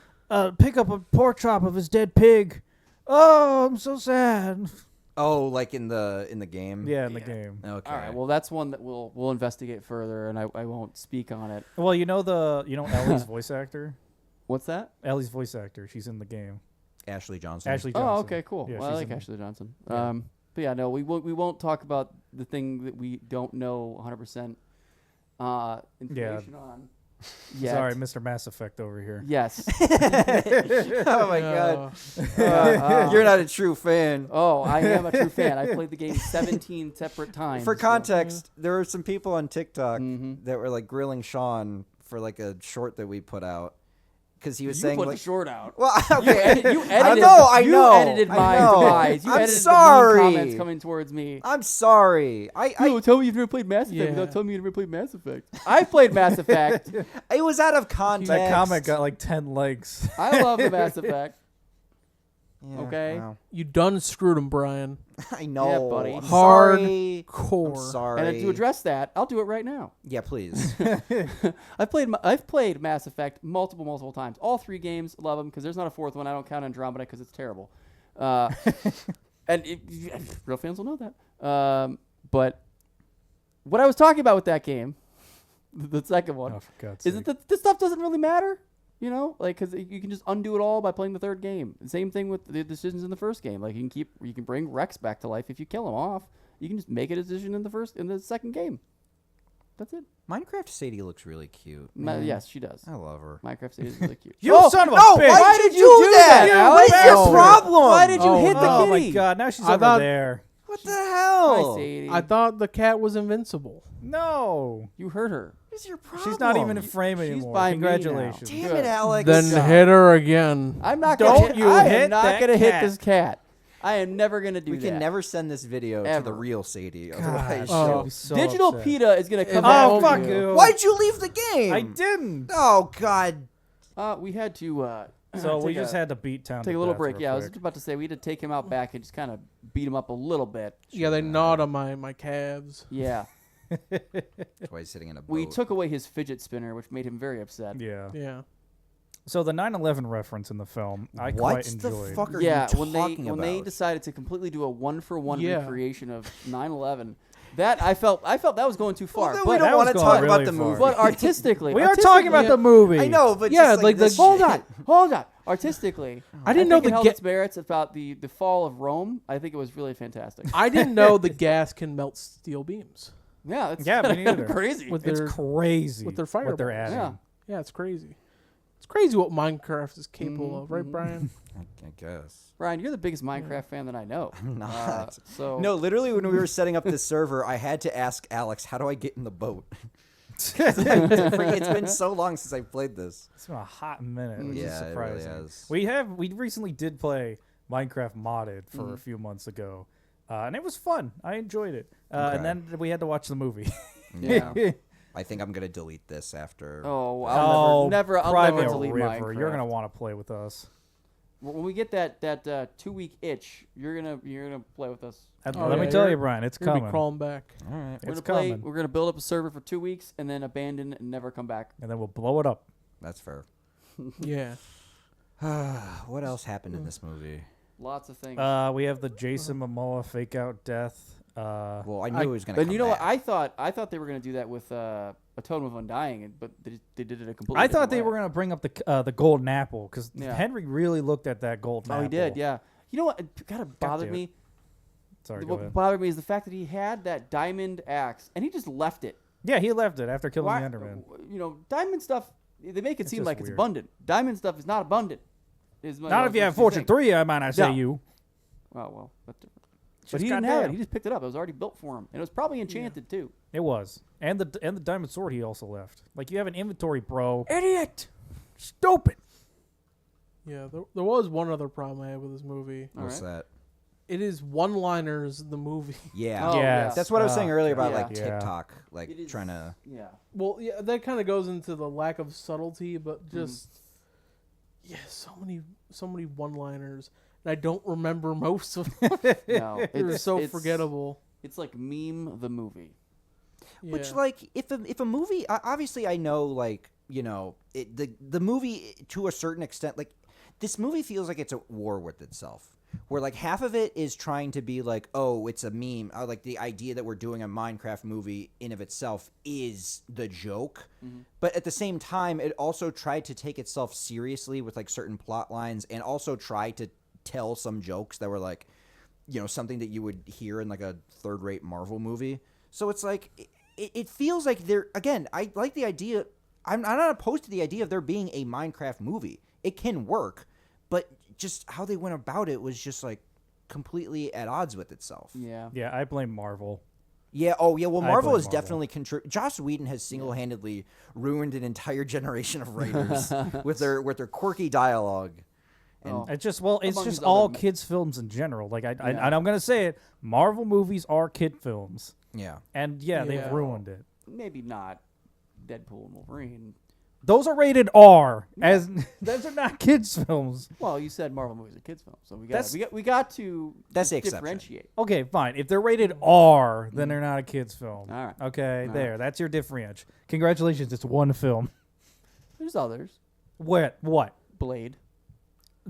Speaker 2: pick up a pork chop of his dead pig. Oh, I'm so sad.
Speaker 4: Oh, like in the game.
Speaker 2: Yeah, in the game.
Speaker 4: Okay.
Speaker 1: All right. Well, that's one that we'll investigate further, and I won't speak on it.
Speaker 2: Well, you know Ellie's voice actor.
Speaker 1: What's that?
Speaker 2: Ellie's voice actor. She's in the game.
Speaker 4: Ashley Johnson.
Speaker 2: Ashley Johnson.
Speaker 1: Oh, okay, cool.
Speaker 2: Yeah,
Speaker 1: Well, I
Speaker 2: she's
Speaker 1: like
Speaker 2: in-
Speaker 1: Ashley Johnson.
Speaker 2: Yeah.
Speaker 1: But yeah, no, we won't talk about the thing that we don't know 100% information on. Yet.
Speaker 2: Sorry, Mr. Mass Effect over here.
Speaker 1: Yes.
Speaker 4: Oh my god.
Speaker 3: Uh,
Speaker 4: You're not a true fan.
Speaker 1: Oh, I am a true fan. I played the game 17 separate times.
Speaker 4: For
Speaker 1: so-
Speaker 4: context, there were some people on TikTok
Speaker 1: Mhm.
Speaker 4: that were like grilling Sean for like a short that we put out because he was
Speaker 1: You
Speaker 4: saying
Speaker 1: put
Speaker 4: like,
Speaker 1: the short out.
Speaker 4: well, okay,
Speaker 1: You edited.
Speaker 4: I
Speaker 1: you
Speaker 4: know,
Speaker 1: edited my demise. You
Speaker 4: I'm
Speaker 1: edited
Speaker 4: sorry.
Speaker 1: the mean comments coming towards me.
Speaker 4: I'm sorry.
Speaker 1: Yo, tell me you've never played Mass Effect
Speaker 3: Yeah.
Speaker 1: without telling me you've never played Mass Effect. I played Mass Effect.
Speaker 4: It was out of context.
Speaker 2: That comment got like 10 legs.
Speaker 1: I love the Mass Effect.
Speaker 4: Yeah,
Speaker 1: Okay.
Speaker 4: wow.
Speaker 3: You done screwed him, Brian.
Speaker 4: I know.
Speaker 1: buddy.
Speaker 4: I'm
Speaker 3: Hard
Speaker 4: sorry.
Speaker 3: Core.
Speaker 4: I'm sorry.
Speaker 1: And to address that, I'll do it right now.
Speaker 4: Yeah, please.
Speaker 1: I've played Mass Effect multiple times. All 3 games, love them because there's not a 4th one. I don't count Andromeda because it's terrible. And real fans will know that. But what I was talking about with that game, the second one,
Speaker 2: Oh, for God's
Speaker 1: is
Speaker 2: sake.
Speaker 1: that this stuff doesn't really matter. You know, like because you can just undo it all by playing the 3rd game. Same thing with the decisions in the 1st game. Like you can bring Rex back to life if you kill him off. You can just make a decision in the 2nd game. That's it.
Speaker 4: Minecraft Sadie looks really cute.
Speaker 1: Yes, she does.
Speaker 4: I love her.
Speaker 1: Minecraft City is really cute.
Speaker 2: You
Speaker 1: Oh,
Speaker 2: son of a
Speaker 4: No,
Speaker 2: bitch!
Speaker 4: why did you do that?
Speaker 1: Alex?
Speaker 4: What is your
Speaker 3: Oh.
Speaker 4: problem?
Speaker 1: Why did you
Speaker 3: Oh,
Speaker 1: hit the
Speaker 2: Oh my
Speaker 1: kitty?
Speaker 2: God! Now she's
Speaker 3: I
Speaker 2: over
Speaker 3: thought-
Speaker 2: there.
Speaker 4: What the
Speaker 1: Hi,
Speaker 4: hell?
Speaker 1: Sadie.
Speaker 3: I thought the cat was invincible.
Speaker 2: No,
Speaker 1: You hurt her.
Speaker 4: What is your problem?
Speaker 2: she's not even in frame
Speaker 1: She's
Speaker 2: anymore.
Speaker 1: by me now.
Speaker 2: Congratulations.
Speaker 4: Damn
Speaker 1: Good.
Speaker 4: it, Alex.
Speaker 3: Then
Speaker 1: job.
Speaker 3: hit her again.
Speaker 1: I'm not
Speaker 2: Don't
Speaker 1: gonna hit,
Speaker 2: you
Speaker 1: I am
Speaker 2: hit
Speaker 1: not
Speaker 2: that
Speaker 1: gonna hit
Speaker 2: cat.
Speaker 1: this cat. I am never gonna do
Speaker 4: We
Speaker 1: that.
Speaker 4: can never send this video to
Speaker 1: Ever.
Speaker 4: the real Sadie.
Speaker 2: God,
Speaker 4: Otherwise,
Speaker 3: Oh.
Speaker 2: she'll be so
Speaker 1: Digital
Speaker 2: upset.
Speaker 1: PETA is gonna come
Speaker 3: Oh,
Speaker 1: after
Speaker 2: fuck
Speaker 1: you.
Speaker 2: you.
Speaker 4: why'd you leave the game?
Speaker 2: I didn't.
Speaker 4: Oh God.
Speaker 1: We had to.
Speaker 2: So we
Speaker 1: take
Speaker 2: just had to beat Town.
Speaker 1: take
Speaker 2: to
Speaker 1: a little
Speaker 2: death
Speaker 1: break.
Speaker 2: real
Speaker 1: Yeah, I was
Speaker 2: quick.
Speaker 1: just about to say we had to take him out back and just kind of beat him up a little bit.
Speaker 3: Yeah, they gnawed on my calves.
Speaker 1: Yeah,
Speaker 4: That's why he's sitting in a boat.
Speaker 1: we took away his fidget spinner, which made him very upset.
Speaker 2: Yeah.
Speaker 3: Yeah.
Speaker 2: So the 9/11 reference in the film, I
Speaker 4: what
Speaker 2: quite
Speaker 4: the
Speaker 2: enjoyed.
Speaker 4: fuck are
Speaker 1: Yeah,
Speaker 4: you
Speaker 1: when
Speaker 4: talking
Speaker 1: they
Speaker 4: about?
Speaker 1: when they decided to completely do a 1-for-1
Speaker 3: Yeah.
Speaker 1: recreation of 9/11, that I felt that was going too far.
Speaker 4: then
Speaker 1: but
Speaker 4: we
Speaker 2: that
Speaker 4: don't want to
Speaker 2: was
Speaker 4: talk
Speaker 2: going
Speaker 4: about
Speaker 2: really
Speaker 4: the
Speaker 2: far.
Speaker 4: movie.
Speaker 1: but artistically,
Speaker 2: We are talking about the movie.
Speaker 4: I know, but
Speaker 3: Yeah,
Speaker 4: just
Speaker 3: like the-
Speaker 4: this
Speaker 1: Hold
Speaker 4: shit.
Speaker 1: on, hold on. Artistically,
Speaker 3: I didn't know
Speaker 1: think
Speaker 3: the
Speaker 1: it held
Speaker 3: ga-
Speaker 1: its merits about the fall of Rome. I think it was really fantastic.
Speaker 3: I didn't know the gas can melt steel beams.
Speaker 1: Yeah, it's
Speaker 2: Yeah, me neither.
Speaker 1: crazy.
Speaker 3: With
Speaker 2: It's
Speaker 3: their
Speaker 2: crazy
Speaker 3: with their
Speaker 2: what they're
Speaker 3: fireballs.
Speaker 2: adding.
Speaker 1: Yeah.
Speaker 3: Yeah, it's crazy. It's crazy what Minecraft is capable
Speaker 1: Mhm,
Speaker 3: of, right,
Speaker 1: mhm.
Speaker 3: Brian?
Speaker 4: I guess.
Speaker 1: Brian, you're the biggest Minecraft fan that I know.
Speaker 4: I'm not.
Speaker 1: So
Speaker 4: No, literally, when we were setting up this server, I had to ask Alex, "How do I get in the boat?" It's been so long since I played this.
Speaker 2: It's been a hot minute. Which is
Speaker 4: Yeah, it really
Speaker 2: surprising.
Speaker 4: has.
Speaker 2: We recently did play Minecraft modded for a few months ago, and it was fun. I enjoyed it.
Speaker 4: Okay.
Speaker 2: And then we had to watch the movie.
Speaker 1: Yeah.
Speaker 4: I think I'm gonna delete this after.
Speaker 1: oh,
Speaker 2: Oh,
Speaker 1: I'll never
Speaker 2: Private
Speaker 1: delete
Speaker 2: River,
Speaker 1: Minecraft.
Speaker 2: you're gonna want to play with us.
Speaker 1: When we get that 2-week itch, you're gonna play with us.
Speaker 3: Oh,
Speaker 2: Let
Speaker 3: yeah,
Speaker 2: me tell
Speaker 3: you're-
Speaker 2: you, Brian, it's
Speaker 3: You're gonna be
Speaker 2: coming,
Speaker 3: crawling back.
Speaker 4: All right,
Speaker 1: We're
Speaker 2: It's
Speaker 1: gonna play.
Speaker 2: coming.
Speaker 1: We're gonna build up a server for 2 weeks and then abandon and never come back.
Speaker 2: and then we'll blow it up.
Speaker 4: that's fair.
Speaker 3: Yeah.
Speaker 4: What else happened in this movie?
Speaker 1: Lots of things.
Speaker 2: We have the Jason Momoa fake out death.
Speaker 4: Well, I knew it was gonna.
Speaker 1: but
Speaker 4: come
Speaker 1: you know
Speaker 4: back.
Speaker 1: what? I thought they were gonna do that with Totem of Undying, but they did it a completely.
Speaker 2: I thought
Speaker 1: different
Speaker 2: they
Speaker 1: way.
Speaker 2: were gonna bring up the golden apple because
Speaker 1: Yeah.
Speaker 2: Henry really looked at that golden
Speaker 1: Oh,
Speaker 2: apple.
Speaker 1: he did. Yeah. You know what? It kind of bothered
Speaker 2: damn it.
Speaker 1: me.
Speaker 2: Sorry, go
Speaker 1: What
Speaker 2: ahead.
Speaker 1: bothered me is the fact that he had that diamond axe and he just left it.
Speaker 2: Yeah, he left it after killing
Speaker 1: Why-
Speaker 2: the Enderman.
Speaker 1: You know, diamond stuff. They make it
Speaker 2: It's
Speaker 1: seem
Speaker 2: just
Speaker 1: like it's
Speaker 2: weird.
Speaker 1: abundant. Diamond stuff is not abundant.
Speaker 2: Not if you have Fortune 3, I might not say
Speaker 1: No.
Speaker 2: you.
Speaker 1: Oh well, that's different. But
Speaker 2: Just
Speaker 1: he didn't have it.
Speaker 2: goddamn.
Speaker 1: He just picked it up. It was already built for him, and it was probably enchanted too.
Speaker 2: It was. And the diamond sword he also left. Like, you have an inventory, bro.
Speaker 1: Idiot.
Speaker 2: Stupid.
Speaker 3: Yeah, there was one other problem I had with this movie.
Speaker 1: All
Speaker 4: What's
Speaker 1: right.
Speaker 4: that?
Speaker 3: It is one-liners, the movie.
Speaker 4: Yeah.
Speaker 1: Oh,
Speaker 2: Yes.
Speaker 4: That's what I was saying earlier about
Speaker 1: yeah.
Speaker 4: like
Speaker 2: Yeah.
Speaker 4: TikTok, like
Speaker 1: It is-
Speaker 4: trying to.
Speaker 1: Yeah.
Speaker 3: Well, yeah, that kind of goes into the lack of subtlety, but just so many one-liners, and I don't remember most of them.
Speaker 1: No,
Speaker 3: They're so
Speaker 1: it's-
Speaker 3: forgettable.
Speaker 1: It's like meme the movie.
Speaker 4: Which
Speaker 3: Yeah.
Speaker 4: like if a movie obviously I know like the movie to a certain extent like this movie feels like it's at war with itself where like half of it is trying to be like oh it's a meme like the idea that we're doing a Minecraft movie in of itself is the joke but at the same time it also tried to take itself seriously with like certain plot lines and also try to tell some jokes that were like, something that you would hear in like a third-rate Marvel movie. So it's like it feels like I like the idea. I'm not opposed to the idea of there being a Minecraft movie. It can work, but just how they went about it was just like completely at odds with itself.
Speaker 1: Yeah.
Speaker 2: Yeah, I blame Marvel.
Speaker 4: Yeah. Oh, yeah. Well,
Speaker 2: I
Speaker 4: Marvel
Speaker 2: blame
Speaker 4: has
Speaker 2: Marvel.
Speaker 4: definitely Joss Whedon has single-handedly ruined an entire generation of writers with their quirky dialogue. And
Speaker 1: Oh.
Speaker 2: It's just
Speaker 1: Among
Speaker 2: just
Speaker 1: his
Speaker 2: all
Speaker 1: other-
Speaker 2: kids films in general. Like and
Speaker 1: Yeah.
Speaker 2: I'm gonna say it, Marvel movies are kid films,
Speaker 4: yeah.
Speaker 2: and
Speaker 3: Yeah.
Speaker 2: they've ruined it.
Speaker 1: Maybe not Deadpool and Wolverine.
Speaker 2: Those are rated R, as those are not kids films.
Speaker 1: Well, you said Marvel movies are kids films, so
Speaker 2: That's-
Speaker 1: we got to
Speaker 4: That's the exception.
Speaker 1: differentiate.
Speaker 2: Okay, fine. If they're rated R, then they're not a kids film.
Speaker 1: All right.
Speaker 2: Okay,
Speaker 1: All
Speaker 2: there. That's your differentiation. Congratulations, it's one film.
Speaker 1: There's others.
Speaker 2: What?
Speaker 1: Blade.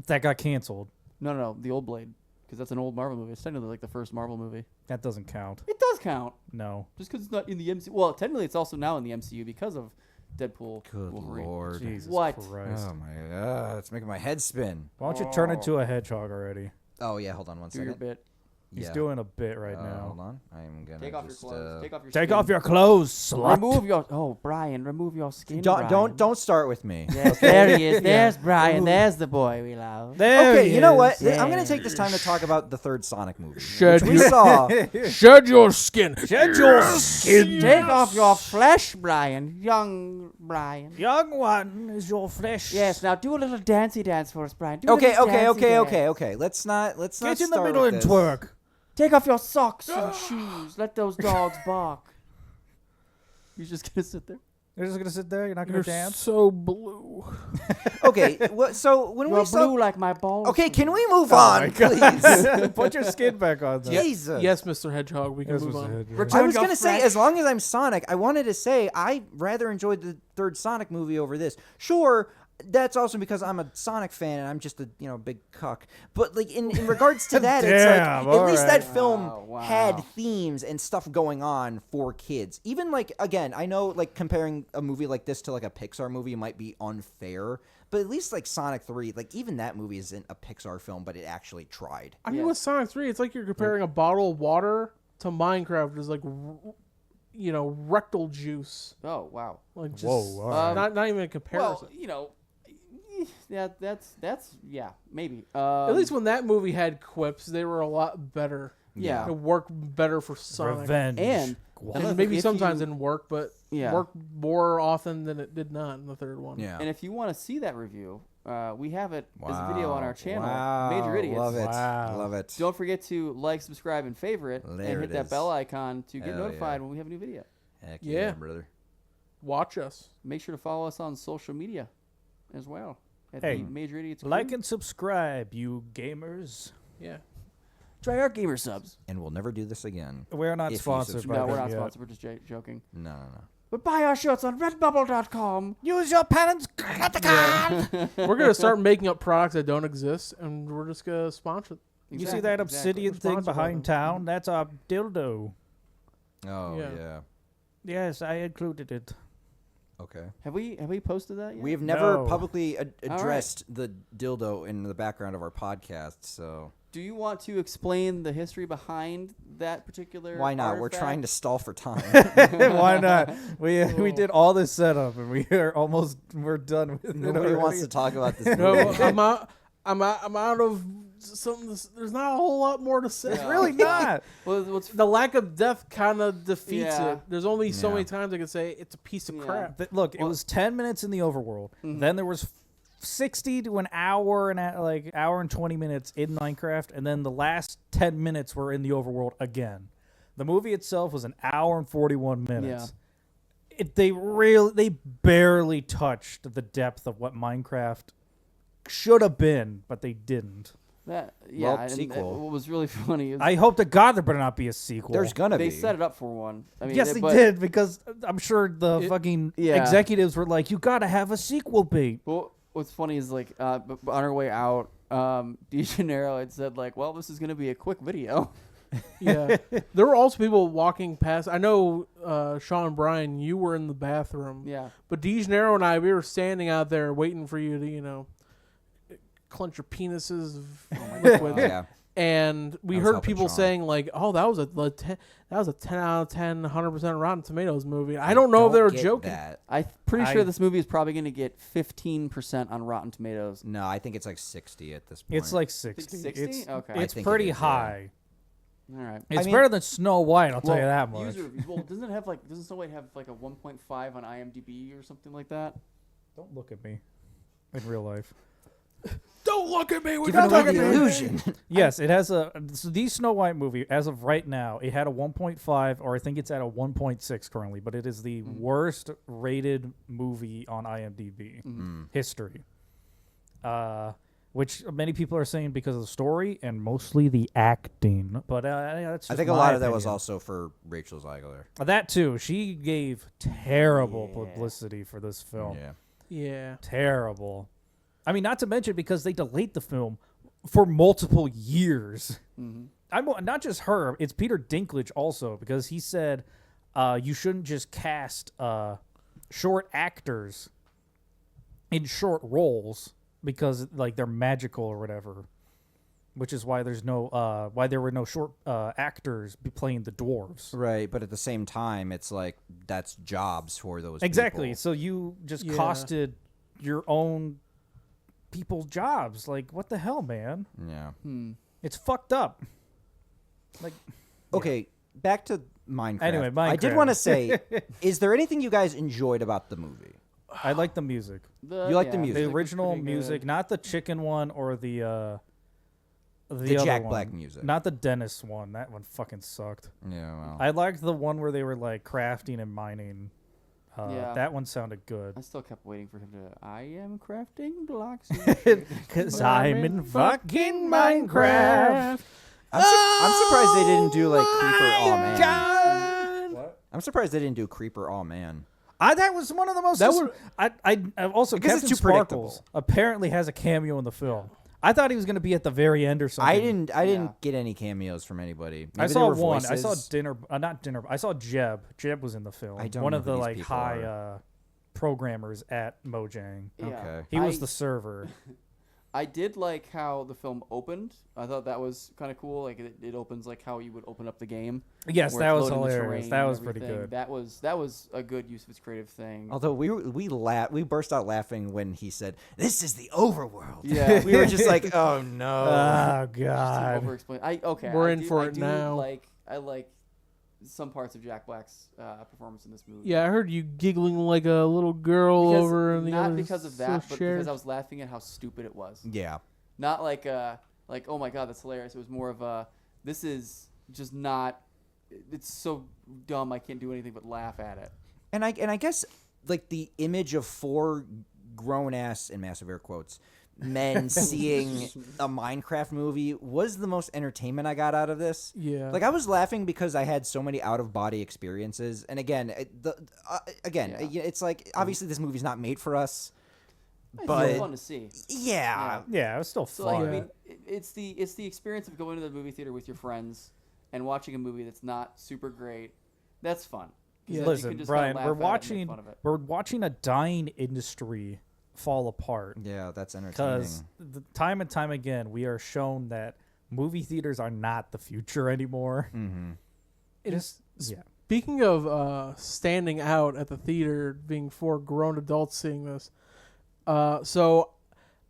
Speaker 2: That got canceled.
Speaker 1: No, the old Blade, because that's an old Marvel movie. It's technically like the first Marvel movie.
Speaker 2: That doesn't count.
Speaker 1: It does count,
Speaker 2: No.
Speaker 1: just because it's not in the MCU. Well, technically, it's also now in the MCU because of Deadpool.
Speaker 4: Good
Speaker 1: Wolverine.
Speaker 4: Lord.
Speaker 2: Jesus
Speaker 1: What?
Speaker 2: Christ.
Speaker 4: Oh my god, it's making my head spin.
Speaker 2: Why don't you turn into a hedgehog already?
Speaker 4: Oh yeah, hold on one
Speaker 1: Do your
Speaker 4: second.
Speaker 1: bit.
Speaker 2: He's
Speaker 4: Yeah.
Speaker 2: doing a bit right
Speaker 4: Hold
Speaker 2: now.
Speaker 4: on, I'm gonna
Speaker 1: Take off your
Speaker 4: just,
Speaker 1: clothes. Take off your.
Speaker 2: Take
Speaker 1: skin.
Speaker 2: off your clothes, slut.
Speaker 1: Remove your. Oh, Brian, remove your skin.
Speaker 4: Don't start with me.
Speaker 1: Yes, there he is. There's Brian. There's the boy we love.
Speaker 2: There
Speaker 4: Okay,
Speaker 2: he
Speaker 4: you know
Speaker 2: is.
Speaker 4: what? I'm gonna take this time to talk about the third Sonic movie,
Speaker 3: Shed
Speaker 4: which we
Speaker 3: your-
Speaker 4: saw.
Speaker 3: Shed your skin.
Speaker 2: Shed your skin.
Speaker 1: Take off your flesh, Brian. Young Brian.
Speaker 2: Young one is your flesh.
Speaker 1: Yes. Now do a little dancey dance for us, Brian. Do a
Speaker 4: Okay,
Speaker 1: little dancey dance.
Speaker 4: okay. Let's not
Speaker 2: Get in the
Speaker 4: start
Speaker 2: middle
Speaker 4: with
Speaker 2: and
Speaker 4: this.
Speaker 2: twerk.
Speaker 1: Take off your socks and shoes. Let those dogs bark. You're just gonna sit there.
Speaker 2: You're just gonna sit there. You're not gonna
Speaker 3: You're
Speaker 2: dance.
Speaker 3: so blue.
Speaker 4: Okay, so when
Speaker 1: You're
Speaker 4: we saw.
Speaker 1: blue like my balls.
Speaker 4: Okay, can we move
Speaker 2: Oh
Speaker 4: on,
Speaker 2: my God.
Speaker 4: please?
Speaker 2: Put your skin back on. Then.
Speaker 4: Jesus.
Speaker 3: Yes, Mr. Hedgehog, we can
Speaker 2: Yes,
Speaker 3: move
Speaker 2: Mr.
Speaker 3: on.
Speaker 2: Hedgehog.
Speaker 1: Return
Speaker 4: I was
Speaker 1: your
Speaker 4: gonna say,
Speaker 1: flesh.
Speaker 4: as long as I'm Sonic, I wanted to say I rather enjoyed the third Sonic movie over this. Sure, that's also because I'm a Sonic fan and I'm just a big cuck. But like in regards to that, it's
Speaker 2: Damn,
Speaker 4: like at least
Speaker 2: alright.
Speaker 4: that film
Speaker 1: Wow.
Speaker 4: had themes and stuff going on for kids. Even like again, I know like comparing a movie like this to like a Pixar movie might be unfair, but at least like Sonic 3, like even that movie isn't a Pixar film, but it actually tried.
Speaker 3: I mean,
Speaker 1: Yeah.
Speaker 3: with Sonic 3, it's like you're comparing a bottle of water to Minecraft. It's like, rectal juice.
Speaker 1: Oh wow.
Speaker 3: Like just
Speaker 2: Whoa, all right.
Speaker 3: not even a comparison.
Speaker 1: Well, yeah, that's maybe.
Speaker 3: At least when that movie had quips, they were a lot better.
Speaker 1: yeah.
Speaker 3: It worked better for Sonic.
Speaker 2: Revenge.
Speaker 1: And
Speaker 3: And maybe
Speaker 1: if
Speaker 3: sometimes
Speaker 1: you-
Speaker 3: didn't work, but
Speaker 1: Yeah.
Speaker 3: worked more often than it did not in the third one.
Speaker 4: Yeah.
Speaker 1: And if you want to see that review, we have it as a video on our channel, Major Idiots.
Speaker 4: Love it.
Speaker 2: Wow.
Speaker 4: Love it.
Speaker 1: Don't forget to like, subscribe, and favorite,
Speaker 4: There
Speaker 1: and
Speaker 4: it
Speaker 1: hit that
Speaker 4: is.
Speaker 1: bell icon to get
Speaker 4: Hell
Speaker 1: notified
Speaker 4: yeah.
Speaker 1: when we have a new video.
Speaker 4: Heck
Speaker 3: Yeah.
Speaker 4: brother.
Speaker 3: Watch us.
Speaker 1: Make sure to follow us on social media as well. At
Speaker 2: Hey,
Speaker 1: the Major Idiots.
Speaker 2: Like
Speaker 1: Crew.
Speaker 2: and subscribe, you gamers.
Speaker 3: Yeah.
Speaker 1: Try our gamer subs.
Speaker 4: And we'll never do this again.
Speaker 2: We're not
Speaker 4: If you
Speaker 2: sponsored by
Speaker 4: subscribe.
Speaker 1: No, we're
Speaker 2: them
Speaker 1: not
Speaker 2: yet.
Speaker 1: sponsored. We're just joking.
Speaker 4: No.
Speaker 1: But buy our shirts on redbubble.com.
Speaker 2: Use your parents' credit card.
Speaker 3: We're going to start making up products that don't exist, and we're just going to sponsor them.
Speaker 2: You see that obsidian
Speaker 3: We're
Speaker 2: thing
Speaker 3: sponsored by
Speaker 2: behind
Speaker 3: them.
Speaker 2: town? That's our dildo.
Speaker 4: Oh
Speaker 3: Yeah.
Speaker 4: yeah.
Speaker 2: Yes, I included it.
Speaker 4: Okay.
Speaker 1: Have we posted that yet?
Speaker 4: We have never
Speaker 2: No.
Speaker 4: publicly
Speaker 1: right.
Speaker 4: addressed the dildo in the background of our podcast, so
Speaker 1: Do you want to explain the history behind that particular?
Speaker 4: why not? We're
Speaker 1: artifact?
Speaker 4: trying to stall for time.
Speaker 2: Why not? We did all this setup and we're done with it.
Speaker 4: Nobody wants
Speaker 2: already.
Speaker 4: to talk about this.
Speaker 3: No,
Speaker 4: movie.
Speaker 3: I'm out of something. There's not a whole lot more to say.
Speaker 2: It's really not.
Speaker 1: Well, what's
Speaker 3: The lack of death kind of defeats
Speaker 1: Yeah.
Speaker 3: it. There's only so
Speaker 4: Yeah.
Speaker 3: many times I can say it's a piece of
Speaker 1: Yeah.
Speaker 3: crap.
Speaker 2: Look, it
Speaker 1: Well-
Speaker 2: was 10 minutes in the overworld.
Speaker 1: Mhm.
Speaker 2: Then there was 60 to an hour and hour and 20 minutes in Minecraft, and then the last 10 minutes were in the overworld again. The movie itself was an hour and 41 minutes. They barely touched the depth of what Minecraft should have been, but they didn't.
Speaker 1: that? Yeah,
Speaker 4: Well,
Speaker 1: and
Speaker 4: sequel.
Speaker 1: what was really funny is
Speaker 2: I hope to God there better not be a sequel.
Speaker 4: There's gonna
Speaker 1: they
Speaker 4: be.
Speaker 1: set it up for one. I mean,
Speaker 2: Yes, they
Speaker 1: but-
Speaker 2: did, because I'm sure the fucking
Speaker 1: Yeah.
Speaker 2: executives were like, you gotta have a sequel bait.
Speaker 1: Well, what's funny is like on our way out, De Janeiro had said like, "Well, this is gonna be a quick video."
Speaker 3: Yeah, there were also people walking past. I know, Sean and Brian, you were in the bathroom.
Speaker 1: Yeah,
Speaker 3: But De Janeiro and I, we were standing out there waiting for you to, clench your penises
Speaker 4: Oh,
Speaker 3: liquids.
Speaker 4: yeah.
Speaker 3: And we
Speaker 4: I was
Speaker 3: heard
Speaker 4: helping
Speaker 3: people
Speaker 4: Sean.
Speaker 3: saying like, "Oh, that was a 10 out of 10, 100% Rotten Tomatoes movie." I don't know if they were
Speaker 4: get
Speaker 3: joking.
Speaker 4: That.
Speaker 1: I'm pretty sure
Speaker 2: I-
Speaker 1: this movie is probably going to get 15% on Rotten Tomatoes.
Speaker 4: No, I think it's like 60 at this point.
Speaker 2: It's like 60.
Speaker 1: 60?
Speaker 2: It's,
Speaker 1: Okay.
Speaker 4: I
Speaker 2: it's
Speaker 4: think it
Speaker 2: pretty
Speaker 4: is, yeah.
Speaker 2: high.
Speaker 1: All right.
Speaker 2: It's
Speaker 4: mean-
Speaker 2: better than Snow White, I'll tell you that much.
Speaker 1: User reviews. Well, doesn't Snow White have like a 1.5 on IMDb or something like that?
Speaker 2: Don't look at me in real life.
Speaker 3: Don't look at me. We're
Speaker 4: giving
Speaker 3: not
Speaker 4: away
Speaker 3: talking
Speaker 4: the
Speaker 3: about
Speaker 4: illusion.
Speaker 2: Yes, it has so the Snow White movie, as of right now, it had a 1.5, or I think it's at a 1.6 currently, but it is the worst rated movie on IMDb history. Which many people are saying because of the story and mostly the acting. But that's
Speaker 4: I
Speaker 2: just
Speaker 4: think a
Speaker 2: my
Speaker 4: lot of that was
Speaker 2: opinion.
Speaker 4: also for Rachel Zegler.
Speaker 2: That too. She gave terrible publicity for this film.
Speaker 4: Yeah.
Speaker 3: Yeah.
Speaker 2: Terrible. I mean, not to mention because they delayed the film for multiple years. I'm not just her; it's Peter Dinklage also, because he said you shouldn't just cast short actors in short roles because like they're magical or whatever. Which is why there's no why there were no short actors playing the dwarves.
Speaker 4: Right, but at the same time, it's like that's jobs for those
Speaker 2: Exactly.
Speaker 4: people.
Speaker 2: So you just
Speaker 3: Yeah.
Speaker 2: costed your own people's jobs. Like, what the hell, man?
Speaker 4: Yeah.
Speaker 2: It's fucked up. Like,
Speaker 4: Okay, back to Minecraft.
Speaker 2: Anyway,
Speaker 4: I did
Speaker 2: Minecraft.
Speaker 4: want to say, is there anything you guys enjoyed about the movie?
Speaker 2: I like the music.
Speaker 4: You like the music.
Speaker 2: The
Speaker 1: was
Speaker 2: original
Speaker 1: pretty good.
Speaker 2: music, not the chicken one or the
Speaker 4: The
Speaker 2: other
Speaker 4: Jack
Speaker 2: one.
Speaker 4: Black music.
Speaker 2: Not the Dennis one. That one fucking sucked.
Speaker 4: Yeah, well.
Speaker 2: I liked the one where they were like crafting and mining.
Speaker 1: Yeah.
Speaker 2: That one sounded good.
Speaker 1: I still kept waiting for him to. I am crafting blocks.
Speaker 2: Cause I'm in fucking Minecraft.
Speaker 4: I'm surprised they didn't do like Creeper Aw Man.
Speaker 2: God.
Speaker 4: I'm surprised they didn't do Creeper Aw Man.
Speaker 2: That was one of the most.
Speaker 3: That would-
Speaker 2: I also
Speaker 4: Because it's
Speaker 2: Captain
Speaker 4: too predictable.
Speaker 2: Sparkles apparently has a cameo in the film. I thought he was going to be at the very end or something.
Speaker 4: I didn't get any cameos from anybody. Maybe
Speaker 2: I
Speaker 4: there
Speaker 2: saw
Speaker 4: were
Speaker 2: one. I saw
Speaker 4: voices.
Speaker 2: not dinner. I saw Jeb. Jeb was in the film.
Speaker 4: I don't
Speaker 2: one
Speaker 4: know
Speaker 2: of
Speaker 4: who
Speaker 2: the
Speaker 4: these
Speaker 2: like
Speaker 4: people
Speaker 2: high
Speaker 4: are.
Speaker 2: programmers at Mojang.
Speaker 4: Okay.
Speaker 2: He was the server.
Speaker 1: I did like how the film opened. I thought that was kind of cool. Like it opens like how you would open up the game.
Speaker 2: Yes,
Speaker 1: where
Speaker 2: that
Speaker 1: it's
Speaker 2: was
Speaker 1: loading the
Speaker 2: hilarious.
Speaker 1: terrain
Speaker 2: That
Speaker 1: and
Speaker 2: was pretty
Speaker 1: everything.
Speaker 2: good.
Speaker 1: That was a good use of its creative thing.
Speaker 4: Although we burst out laughing when he said, "This is the overworld."
Speaker 1: Yeah.
Speaker 4: we were just like, "Oh no!"
Speaker 2: Oh
Speaker 1: Just to
Speaker 2: God.
Speaker 1: over-explain.
Speaker 3: We're
Speaker 1: I
Speaker 3: in
Speaker 1: do-
Speaker 3: for
Speaker 1: I
Speaker 3: it
Speaker 1: do
Speaker 3: now.
Speaker 1: I like some parts of Jack Black's performance in this movie.
Speaker 3: Yeah, I heard you giggling like a little girl
Speaker 1: Because-
Speaker 3: over in the
Speaker 1: not
Speaker 3: other
Speaker 1: because of that, but
Speaker 3: chair.
Speaker 1: because I was laughing at how stupid it was.
Speaker 4: Yeah.
Speaker 1: Not like oh my god, that's hilarious. It was more of a this is just not. It's so dumb. I can't do anything but laugh at it.
Speaker 4: And I guess like the image of four grown ass in massive air quotes men seeing a Minecraft movie was the most entertainment I got out of this.
Speaker 3: Yeah.
Speaker 4: Like I was laughing because I had so many out of body experiences, and again,
Speaker 1: Yeah.
Speaker 4: it's like obviously this movie's not made for us,
Speaker 1: It's
Speaker 4: but
Speaker 1: still fun to see.
Speaker 4: yeah,
Speaker 2: Yeah, it was still
Speaker 1: So
Speaker 2: fun.
Speaker 1: like, I mean, it's the experience of going to the movie theater with your friends and watching a movie that's not super great. That's fun. 'Cause
Speaker 3: Yeah.
Speaker 1: then you
Speaker 2: Listen,
Speaker 1: can just
Speaker 2: Brian,
Speaker 1: kinda
Speaker 2: we're
Speaker 1: laugh at it and
Speaker 2: watching
Speaker 1: make fun of it.
Speaker 2: we're watching a dying industry fall apart.
Speaker 4: yeah, that's entertaining.
Speaker 2: Because time and time again, we are shown that movie theaters are not the future anymore.
Speaker 4: Mm-hmm.
Speaker 2: Just yeah,
Speaker 3: Speaking of standing out at the theater, being four grown adults seeing this, so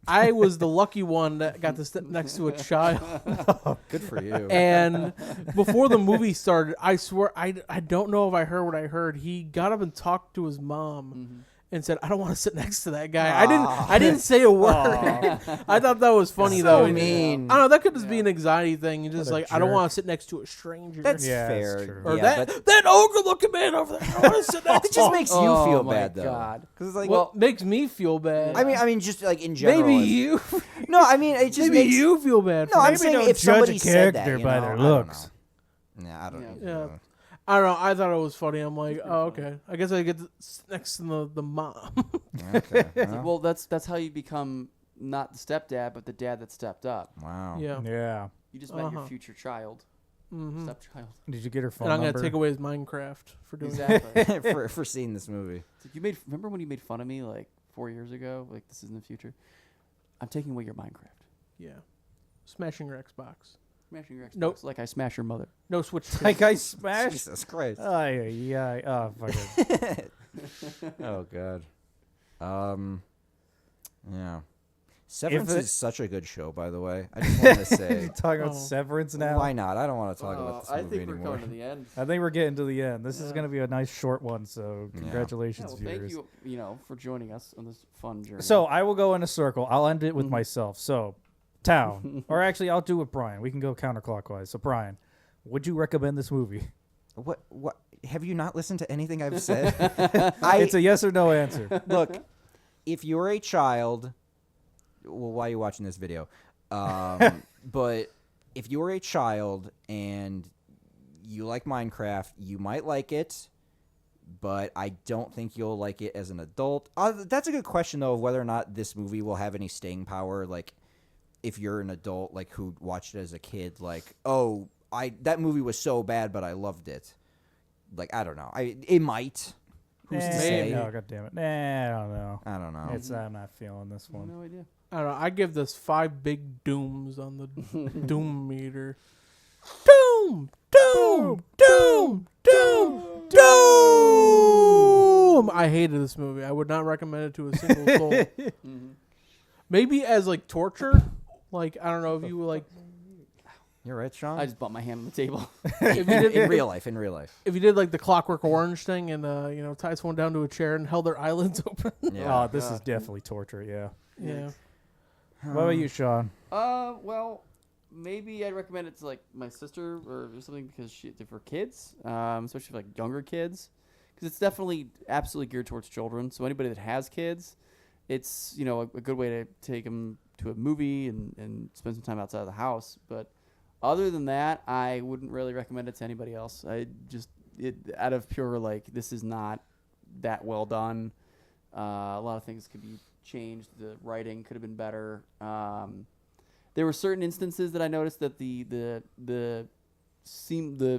Speaker 3: I was the lucky one that got to sit next to a child.
Speaker 4: Good for you.
Speaker 3: And before the movie started, I swear I don't know if I heard what I heard. He got up and talked to his mom and said, "I don't want to sit next to that guy." I didn't say a word. I thought that was funny
Speaker 4: So
Speaker 3: though.
Speaker 4: mean.
Speaker 3: I don't know. That could just be an anxiety thing. And just
Speaker 2: What a
Speaker 3: like I don't
Speaker 2: jerk.
Speaker 3: want to sit next to a stranger.
Speaker 4: That's
Speaker 2: Yeah, that's
Speaker 4: fair.
Speaker 2: true.
Speaker 3: or
Speaker 4: yeah,
Speaker 3: that ogre looking man over there. I want to sit next
Speaker 4: it
Speaker 3: to
Speaker 4: just
Speaker 3: him.
Speaker 4: makes you
Speaker 1: Oh
Speaker 4: feel
Speaker 1: my
Speaker 4: bad though.
Speaker 1: God.
Speaker 4: Because it's like,
Speaker 3: Well, makes me feel bad.
Speaker 4: I mean, just like in general.
Speaker 3: maybe
Speaker 4: it's-
Speaker 3: you,
Speaker 4: No, I mean, it just
Speaker 3: maybe
Speaker 4: makes
Speaker 3: you feel bad.
Speaker 4: No,
Speaker 3: for
Speaker 4: I'm
Speaker 3: me.
Speaker 4: saying
Speaker 2: don't
Speaker 4: if
Speaker 2: judge a
Speaker 4: somebody said that,
Speaker 2: character
Speaker 4: you
Speaker 2: by
Speaker 4: know,
Speaker 2: their
Speaker 4: I don't
Speaker 2: looks.
Speaker 4: know. Yeah, I don't.
Speaker 1: Yeah.
Speaker 4: even
Speaker 3: Yeah.
Speaker 4: know.
Speaker 3: I don't know. I thought it was funny. I'm like, oh, okay. I guess I get to sit next to the mom.
Speaker 4: Okay. well,
Speaker 1: Well, that's how you become not the stepdad, but the dad that stepped up.
Speaker 4: wow.
Speaker 3: Yeah.
Speaker 2: Yeah.
Speaker 1: You just met your
Speaker 3: Uh-huh.
Speaker 1: future child,
Speaker 3: Mm-hmm.
Speaker 1: stepchild.
Speaker 2: Did you get her phone
Speaker 3: And I'm
Speaker 2: number?
Speaker 3: gonna take away his Minecraft for doing that.
Speaker 1: Exactly.
Speaker 4: for seeing this movie.
Speaker 1: It's like remember when you made fun of me like 4 years ago? Like this is in the future. I'm taking away your Minecraft.
Speaker 3: Yeah. Smashing your Xbox.
Speaker 1: Smashing your Xbox
Speaker 3: Nope.
Speaker 1: like I smash your mother.
Speaker 3: No Switch.
Speaker 2: Like I smashed.
Speaker 4: Jesus Christ.
Speaker 2: Yeah. Oh, fuck it.
Speaker 4: Oh God. Yeah. Severance is such a good show, by the way. I just want to say.
Speaker 2: Talking about
Speaker 3: Oh.
Speaker 2: Severance now.
Speaker 4: Why not? I don't want to talk about this movie anymore.
Speaker 1: the end.
Speaker 2: I think we're getting to the end. This is
Speaker 1: Yeah.
Speaker 2: going to be a nice short one, so
Speaker 4: Yeah.
Speaker 2: congratulations,
Speaker 1: thank
Speaker 2: viewers.
Speaker 1: you, for joining us on this fun journey.
Speaker 2: So I will go in a circle. I'll end it with
Speaker 1: Mhm.
Speaker 2: myself. So, Town, or actually, I'll do it with Brian. We can go counterclockwise. So, Brian, would you recommend this movie?
Speaker 4: What? Have you not listened to anything I've said?
Speaker 2: It's a yes or no answer.
Speaker 4: Look, if you're a child, well, why are you watching this video? But if you're a child and you like Minecraft, you might like it, but I don't think you'll like it as an adult. That's a good question, though, of whether or not this movie will have any staying power. Like, if you're an adult, like, who watched it as a kid, like, oh, that movie was so bad, but I loved it. Like, I don't know. It might. Who's to say?
Speaker 2: No, God damn it. Nah, I don't know.
Speaker 4: I don't know.
Speaker 2: I'm not feeling this one.
Speaker 1: no idea.
Speaker 3: I don't know. I give this 5 big dooms on the doom meter. Doom! Doom! Doom! Doom! Doom! I hated this movie. I would not recommend it to a single soul.
Speaker 1: Mhm.
Speaker 3: Maybe as like torture. Like I don't know if you like
Speaker 4: You're right, Sean.
Speaker 1: I just bumped my hand on the table.
Speaker 3: if you did
Speaker 4: in real life.
Speaker 3: if you did like the Clockwork Orange thing and tie someone down to a chair and held their eyelids open.
Speaker 4: Yeah.
Speaker 2: Oh, this is
Speaker 1: God.
Speaker 2: definitely torture, yeah.
Speaker 3: Yeah.
Speaker 2: What about you, Sean?
Speaker 1: Well, maybe I'd recommend it to like my sister or something because for kids, especially for, like younger kids, because it's definitely absolutely geared towards children. So anybody that has kids, it's a good way to take them to a movie and spend some time outside of the house. But other than that, I wouldn't really recommend it to anybody else. Out of pure this is not that well done. A lot of things could be changed. The writing could have been better. There were certain instances that I noticed that the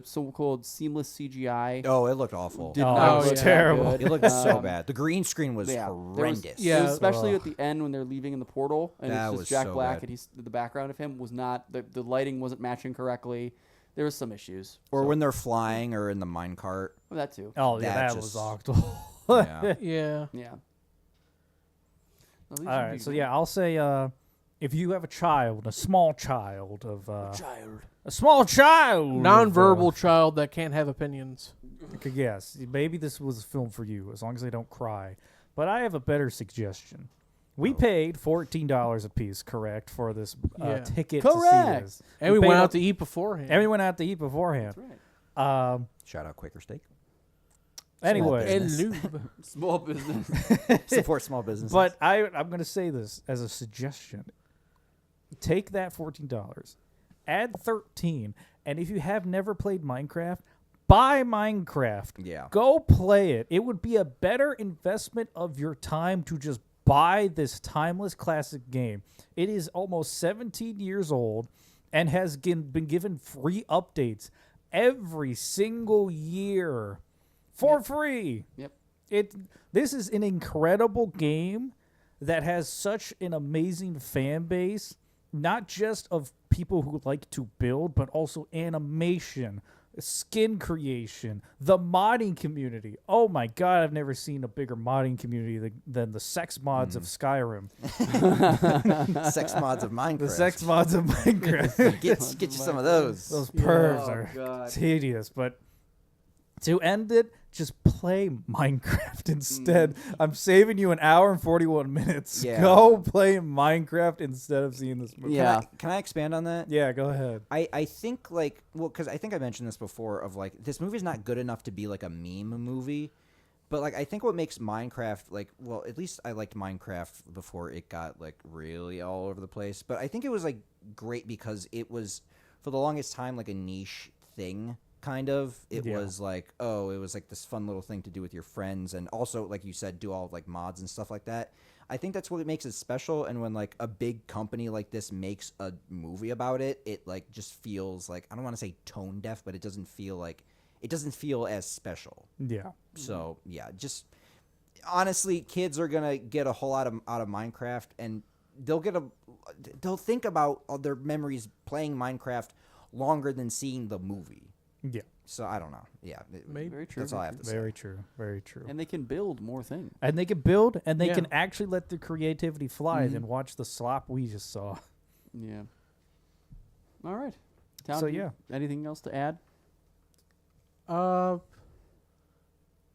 Speaker 1: so-called seamless CGI
Speaker 4: Oh, it looked awful.
Speaker 1: did
Speaker 2: Oh,
Speaker 1: not
Speaker 2: it was
Speaker 1: look that
Speaker 2: terrible.
Speaker 1: good.
Speaker 4: It looked so
Speaker 1: Um,
Speaker 4: bad. The green screen was
Speaker 1: yeah,
Speaker 4: horrendous.
Speaker 3: Yeah.
Speaker 1: especially
Speaker 2: Ugh.
Speaker 1: at the end when they're leaving in the portal and
Speaker 4: That
Speaker 1: it's
Speaker 4: was
Speaker 1: just Jack
Speaker 4: so
Speaker 1: Black
Speaker 4: bad.
Speaker 1: and the background of him was not the lighting wasn't matching correctly. There was some issues.
Speaker 4: Or
Speaker 1: So-
Speaker 4: when they're flying or in the minecart.
Speaker 1: well, that too.
Speaker 2: Oh, yeah,
Speaker 4: That
Speaker 2: that
Speaker 4: just-
Speaker 2: was awful.
Speaker 4: Yeah.
Speaker 3: Yeah.
Speaker 1: Yeah.
Speaker 2: All right, so yeah, I'll say if you have a child, a small child of
Speaker 1: child.
Speaker 2: a small child,
Speaker 3: Nonverbal child that can't have opinions.
Speaker 2: yes, maybe this was a film for you as long as they don't cry. But I have a better suggestion. We paid $14 a piece, correct, for this
Speaker 3: Yeah.
Speaker 2: ticket to see
Speaker 1: Correct.
Speaker 2: this.
Speaker 3: And we
Speaker 2: paid
Speaker 3: went
Speaker 2: up-
Speaker 3: out to eat beforehand.
Speaker 2: And we went out to eat beforehand.
Speaker 1: That's right.
Speaker 4: Shout out Quaker Steak.
Speaker 2: Anyway,
Speaker 3: and
Speaker 4: business.
Speaker 3: lube.
Speaker 1: Small business.
Speaker 4: Support small businesses.
Speaker 2: but I'm going to say this as a suggestion. Take that $14, add 13, and if you have never played Minecraft, buy Minecraft.
Speaker 4: Yeah.
Speaker 2: Go play it. It would be a better investment of your time to just buy this timeless classic game. It is almost 17 years old and has been given free updates every single year for free.
Speaker 1: Yep.
Speaker 2: This is an incredible game that has such an amazing fan base, not just of people who like to build, but also animation, skin creation, the modding community. Oh my god, I've never seen a bigger modding community than the sex mods of Skyrim.
Speaker 4: Sex mods of Minecraft.
Speaker 2: The sex mods of Minecraft.
Speaker 4: Get you some of those.
Speaker 2: Those pervs
Speaker 1: Oh,
Speaker 2: are
Speaker 1: God.
Speaker 2: tedious, but to end it, just play Minecraft instead. I'm saving you an hour and 41 minutes.
Speaker 4: Yeah.
Speaker 2: Go play Minecraft instead of seeing this movie.
Speaker 1: Yeah.
Speaker 4: Can I expand on that?
Speaker 2: Yeah, go ahead.
Speaker 4: I think because I think I mentioned this before of this movie's not good enough to be like a meme movie, but I think what makes Minecraft at least I liked Minecraft before it got really all over the place, but I think it was great because it was for the longest time a niche thing. Kind of. It
Speaker 2: Yeah.
Speaker 4: was it was this fun little thing to do with your friends, and also like you said, do all of mods and stuff like that. I think that's what makes it special, and when a big company like this makes a movie about it, it just feels I don't want to say tone deaf, but it doesn't feel as special.
Speaker 2: Yeah.
Speaker 4: So yeah, just honestly, kids are gonna get a whole lot out of Minecraft, and they'll think about their memories playing Minecraft longer than seeing the movie.
Speaker 2: Yeah.
Speaker 4: So I don't know. Yeah,
Speaker 3: Maybe.
Speaker 1: Very true.
Speaker 4: that's all I have to say.
Speaker 2: Very true. Very true.
Speaker 1: And they can build more things.
Speaker 2: And they can build, and they
Speaker 3: Yeah.
Speaker 2: can actually let their creativity fly
Speaker 4: Mhm.
Speaker 2: than watch the slop we just saw.
Speaker 1: Yeah. All right. Tom,
Speaker 2: So,
Speaker 1: do you-
Speaker 2: yeah.
Speaker 1: Anything else to add?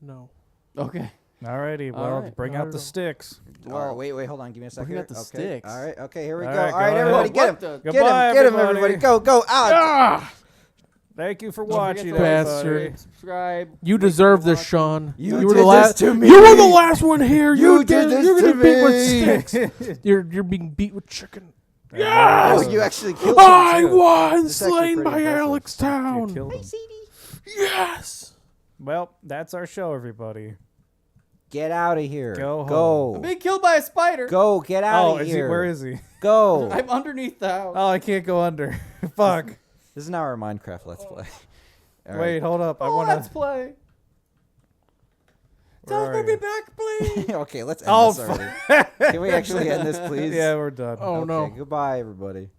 Speaker 3: No.
Speaker 1: Okay.
Speaker 2: Alrighty,
Speaker 1: All
Speaker 2: well,
Speaker 1: right.
Speaker 2: bring
Speaker 3: Not
Speaker 2: out
Speaker 3: at
Speaker 2: the
Speaker 3: all.
Speaker 2: sticks.
Speaker 4: All right, wait, hold on. Give me a second.
Speaker 1: out the
Speaker 4: Okay.
Speaker 1: sticks.
Speaker 4: All right, okay, here we
Speaker 2: All
Speaker 4: go.
Speaker 2: right,
Speaker 4: All right,
Speaker 2: go
Speaker 4: everybody,
Speaker 2: ahead.
Speaker 4: get him.
Speaker 1: What the-
Speaker 2: Goodbye,
Speaker 4: Get him,
Speaker 2: everybody.
Speaker 4: everybody. Go, go. Ah!
Speaker 2: Thank you for
Speaker 1: Don't forget
Speaker 2: watching,
Speaker 1: to like,
Speaker 3: Bastard.
Speaker 2: everybody.
Speaker 1: subscribe.
Speaker 3: You
Speaker 1: Thank for
Speaker 3: deserve this,
Speaker 1: watching.
Speaker 3: Sean.
Speaker 4: You
Speaker 3: were
Speaker 4: did
Speaker 3: the
Speaker 4: this
Speaker 3: last.
Speaker 4: to me.
Speaker 3: You were the last one here.
Speaker 4: You did this
Speaker 3: You're
Speaker 4: to
Speaker 3: gonna beat with
Speaker 4: me.
Speaker 3: sticks. You're being beat with chicken.
Speaker 4: Oh,
Speaker 3: Yes!
Speaker 4: you actually killed
Speaker 3: I
Speaker 4: him, too.
Speaker 3: won,
Speaker 4: This is actually
Speaker 3: slain
Speaker 4: pretty
Speaker 3: by
Speaker 4: impressive.
Speaker 2: You
Speaker 3: Alextown.
Speaker 2: killed him.
Speaker 3: Yes.
Speaker 2: Well, that's our show, everybody.
Speaker 4: Get out of here.
Speaker 2: Go home.
Speaker 4: Go.
Speaker 1: I'm being killed by a spider.
Speaker 4: Go. Get out
Speaker 2: Oh,
Speaker 4: of
Speaker 2: is he?
Speaker 4: here.
Speaker 2: Where is he?
Speaker 4: Go.
Speaker 1: I'm underneath the house.
Speaker 2: Oh, I can't go under. Fuck.
Speaker 4: This is now our Minecraft Let's Play. All
Speaker 2: Wait,
Speaker 4: right.
Speaker 2: hold up. I
Speaker 1: Oh,
Speaker 2: want
Speaker 1: let's
Speaker 2: to.
Speaker 1: play.
Speaker 2: Where are you?
Speaker 1: back, please.
Speaker 4: Okay, let's end
Speaker 2: Oh,
Speaker 4: this already. Can we actually end this, please?
Speaker 2: Yeah, we're done.
Speaker 3: Oh
Speaker 4: Okay,
Speaker 3: no.
Speaker 4: Goodbye, everybody.